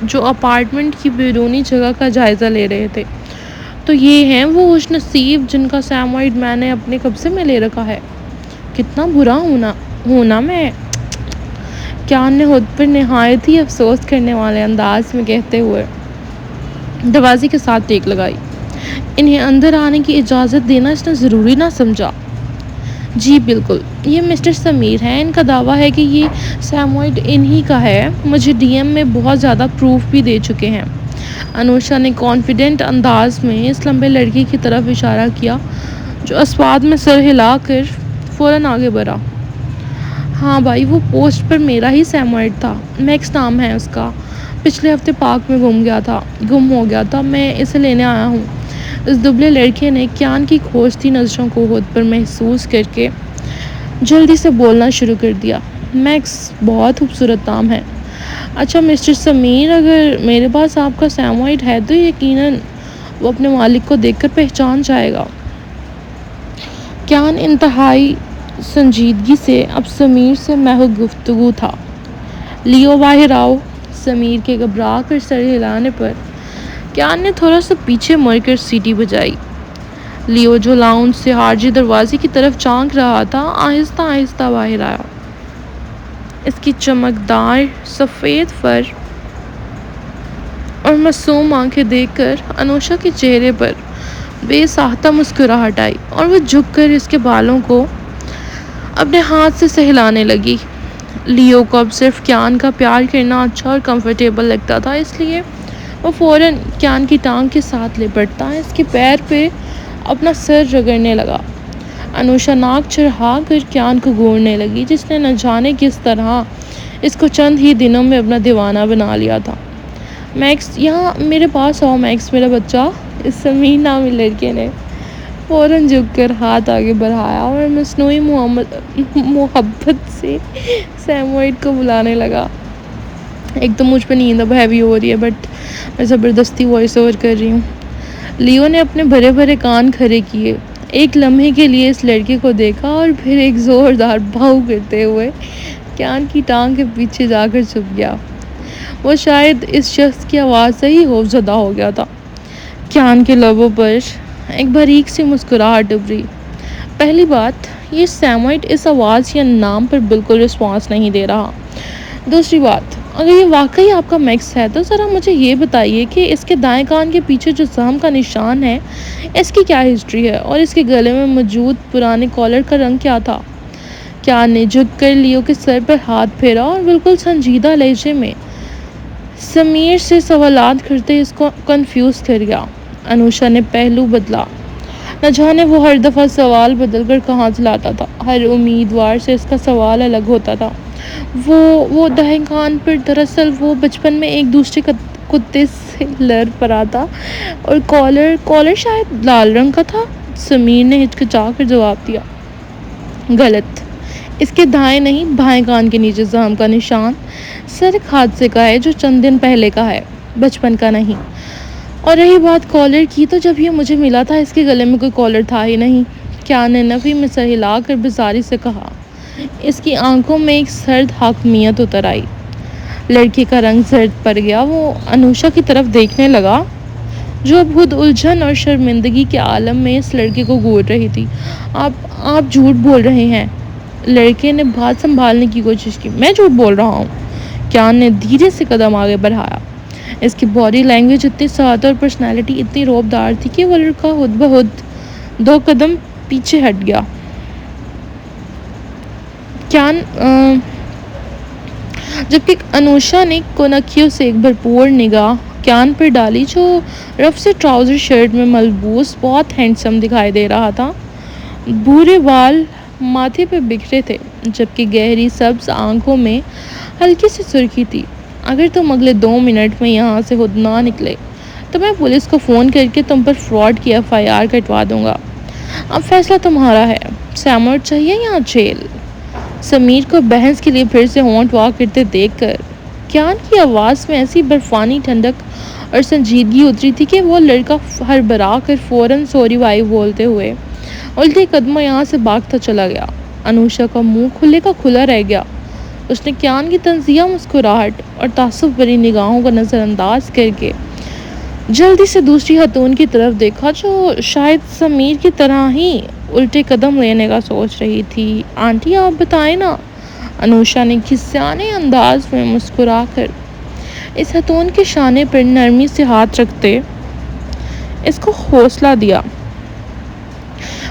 جو اپارٹمنٹ کی بیرونی جگہ کا جائزہ لے رہے تھے۔ تو یہ ہیں وہ خوش نصیب جن کا سیموائٹ میں نے اپنے قبضے میں لے رکھا ہے، کتنا برا ہونا میں، کیان نے خود پر نہایت ہی افسوس کرنے والے انداز میں کہتے ہوئے دروازے کے ساتھ ٹیک لگائی۔ انہیں اندر آنے کی اجازت دینا اس نے ضروری نہ سمجھا۔ جی بالکل، یہ مسٹر سمیر ہیں، ان کا دعویٰ ہے کہ یہ سیموائٹ انہی کا ہے، مجھے ڈی ایم میں بہت زیادہ پروف بھی دے چکے ہیں۔ انوشا نے کانفیڈنٹ انداز میں اس لمبے لڑکی کی طرف اشارہ کیا جو اسوات میں سر ہلا کر فوراً آگے بڑھا۔ ہاں بھائی، وہ پوسٹ پر میرا ہی سیموائٹ تھا، میکس نام ہے اس کا، پچھلے ہفتے پارک میں گم ہو گیا تھا، میں اسے لینے آیا ہوں۔ اس دبلے لڑکے نے کیان کی کھوجتی نظروں کو خود پر محسوس کر کے جلدی سے بولنا شروع کر دیا۔ میکس بہت خوبصورت نام ہے۔ اچھا مسٹر سمیر، اگر میرے پاس آپ کا سیموائڈ ہے تو یقیناً وہ اپنے مالک کو دیکھ کر پہچان جائے گا۔ کیان انتہائی سنجیدگی سے اب سمیر سے محو گفتگو تھا۔ لیو باہر آؤ۔ سمیر کے گھبرا کر سر ہلانے پر کیان نے تھوڑا سا پیچھے مڑ کر سیٹی بجائی۔ لیو جو لاؤنج سے خارجی دروازے کی طرف جھانک رہا تھا آہستہ آہستہ باہر آیا۔ اس کی چمکدار سفید فر اور معصوم آنکھیں دیکھ کر انوشا کے چہرے پر بے ساختہ مسکراہٹ آئی اور وہ جھک کر اس کے بالوں کو اپنے ہاتھ سے سہلانے لگی۔ لیو کو اب صرف کیان کا پیار کرنا اچھا اور کمفرٹیبل لگتا تھا، اس لیے وہ فوراً کیان کی ٹانگ کے ساتھ لپٹتا اس کے پیر پہ اپنا سر رگڑنے لگا۔ انوشا ناک چڑھا کر کیان کو گھورنے لگی، جس نے نہ جانے کس طرح اس کو چند ہی دنوں میں اپنا دیوانہ بنا لیا تھا۔ میکس یہاں میرے پاس آؤ میکس میرا بچہ، اس سمیر نامی لڑکے نے فوراً جھک کر ہاتھ آگے بڑھایا اور مصنوعی محبت سے سیموائڈ کو بلانے لگا۔ ایک تو مجھ پہ نیند اب ہیوی ہو رہی ہے بٹ میں زبردستی وائس اوور کر رہی ہوں۔ لیو نے اپنے بھرے بھرے کان کھڑے کیے، ایک لمحے کے لیے اس لڑکے کو دیکھا اور پھر ایک زوردار بھاؤ کرتے ہوئے کیان کی ٹانگ کے پیچھے جا کر چھپ گیا۔ وہ شاید اس شخص کی آواز سے ہی خوفزدہ ہو گیا تھا۔ کیان کے لبوں پر ایک باریک سی مسکراہٹ ابھری۔ پہلی بات، یہ سیموائڈ اس آواز یا نام پر بالکل رسپانس نہیں دے رہا۔ دوسری بات، اگر یہ واقعی آپ کا میکس ہے تو ذرا مجھے یہ بتائیے کہ اس کے دائیں کان کے پیچھے جو زخم کا نشان ہے اس کی کیا ہسٹری ہے اور اس کے گلے میں موجود پرانے کالر کا رنگ کیا تھا؟ کیان نے جھک کر لیو کے سر پر ہاتھ پھیرا اور بالکل سنجیدہ لہجے میں سمیر سے سوالات کرتے اس کو کنفیوز کر گیا۔ انوشا نے پہلو بدلا، نہ جانے وہ ہر دفعہ سوال بدل کر کہاں سے لاتا تھا۔ ہر امیدوار سے اس کا سوال الگ ہوتا تھا۔ وہ دائیں کان پر دراصل وہ بچپن میں ایک دوسرے کتے سے لڑ پڑا تھا اور کالر شاید لال رنگ کا تھا۔ سمیر نے ہچکچا کر جواب دیا، غلط، اس کے دائیں نہیں بائیں کان کے نیچے زخم کا نشان سڑک حادثے کا ہے جو چند دن پہلے کا ہے، بچپن کا نہیں۔ اور رہی بات کالر کی، تو جب یہ مجھے ملا تھا اس کے گلے میں کوئی کالر تھا ہی نہیں۔ کیان نے نفی میں سر ہلا کر بیزاری سے کہا۔ اس کی آنکھوں میں ایک سرد حاکمیت اتر آئی۔ لڑکے کا رنگ زرد پڑ گیا۔ وہ انوشا کی طرف دیکھنے لگا جو اب خود الجھن اور شرمندگی کے عالم میں اس لڑکے کو گھور رہی تھی۔ آپ جھوٹ بول رہے ہیں۔ لڑکے نے بات سنبھالنے کی کوشش کی۔ میں جھوٹ بول رہا ہوں؟ کیان نے دھیرے سے قدم آگے بڑھایا۔ اس کی باڈی لینگویج اتنی سادہ اور پرسنالٹی اتنی رعبدار تھی کہ وہ لڑکا خود بخود 2 قدم پیچھے ہٹ گیا۔ کیان جبکہ انوشا نے کونکیوں سے ایک بھرپور نگاہ کیان پر ڈالی جو رف سے ٹراؤزر شرٹ میں ملبوس بہت ہینڈسم دکھائی دے رہا تھا۔ بھورے بال ماتھے پہ بکھرے تھے جبکہ گہری سبز آنکھوں میں ہلکی سی سرخی تھی۔ اگر تم اگلے 2 منٹ میں یہاں سے خود نہ نکلے تو میں پولیس کو فون کر کے تم پر فراڈ کی FIR کٹوا دوں گا۔ اب فیصلہ تمہارا ہے، سیموائڈ چاہیے یا جیل؟ سمیر کو بحث کے لیے پھر سے ہونٹ واک کرتے دیکھ کر کیان کی آواز میں ایسی برفانی ٹھنڈک اور سنجیدگی اتری تھی کہ وہ لڑکا ہڑبڑا کر فوراً سوری بھائی بولتے ہوئے الٹے قدموں یہاں سے بھاگتا چلا گیا۔ انوشا کا منہ کھلے کا کھلا رہ گیا۔ اس نے کیان کی طنزیہ مسکراہٹ اور تعصب بھری نگاہوں کو نظر انداز کر کے جلدی سے دوسری خاتون کی طرف دیکھا جو شاید سمیر کی طرح ہی الٹے قدم لینے کا سوچ رہی تھی۔ آنٹی آپ بتائیں نا، انوشا نے کھسیانے انداز میں مسکرا کر اس خاتون کے شانے پر نرمی سے ہاتھ رکھتے اس کو حوصلہ دیا۔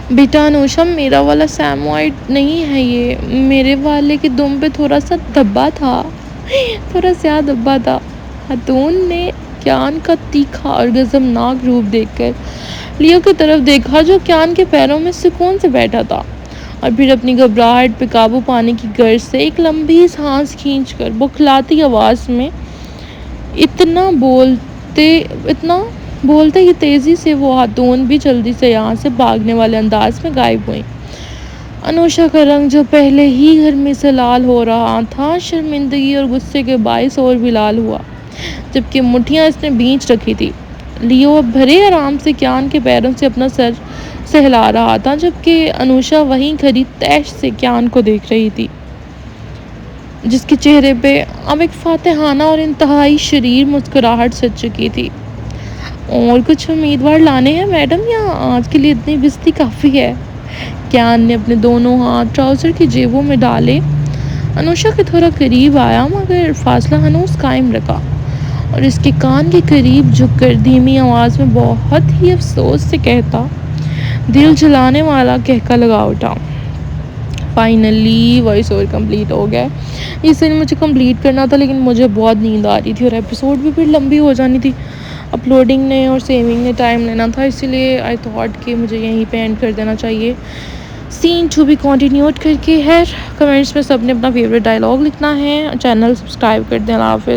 بیٹا انوشا، میرا والا سیموائڈ نہیں ہے یہ، میرے والے کے دم پہ تھوڑا سا دھبا تھا، تھوڑا سیاہ دھبا تھا۔ خاتون نے کیان کا تیکھا اور غضبناک روپ دیکھ کر لیو کی طرف دیکھا جو کیان کے پیروں میں سکون سے بیٹھا تھا، اور پھر اپنی گھبراہٹ پہ قابو پانے کی غرض سے ایک لمبی سانس کھینچ کر بکھلاتی آواز میں اتنا بولتے ہی تیزی سے وہ خاتون بھی جلدی سے یہاں سے بھاگنے والے انداز میں غائب ہوئیں۔ انوشا کا رنگ جو پہلے ہی گرمی سے لال ہو رہا تھا، شرمندگی اور غصے کے باعث اور بھی لال ہوا، جبکہ مٹھیاں اس نے بھینچ رکھی تھی۔ لیو بھرے آرام سے کیان کے پیروں سے اپنا سر سہلا رہا تھا، جبکہ انوشا وہیں کھڑی تیش سے کیان کو دیکھ رہی تھی، جس کے چہرے پہ اب ایک فاتحانہ اور انتہائی شریر مسکراہٹ سج چکی تھی۔ اور کچھ امیدوار لانے ہیں میڈم، یا آج کے لیے اتنی بستی کافی ہے؟ کیان نے اپنے دونوں ہاتھ ٹراؤزر کی جیبوں میں ڈالے انوشا کے تھوڑا قریب آیا، مگر فاصلہ ہنوز قائم رکھا اور اس کے کان کے قریب جھک کر دھیمی آواز میں بہت ہی افسوس سے کہتا، دل جلانے والا کہکا لگا اٹھا۔ فائنلی وائس اوور کمپلیٹ ہو گیا۔ اسے مجھے کمپلیٹ کرنا تھا، لیکن مجھے بہت نیند آ رہی تھی اور ایپیسوڈ بھی پھر لمبی ہو جانی تھی، اپلوڈنگ نے اور سیونگ نے ٹائم لینا تھا، اسی لیے آئی تھاٹ کہ مجھے یہیں پہ اینڈ کر دینا چاہیے۔ سین ٹو بی کنٹینیوڈ کر کے ہے۔ کمنٹس میں سب نے اپنا فیوریٹ ڈائلاگ لکھنا ہے۔ چینل سبسکرائب کر دیں۔ اللہ حافظ۔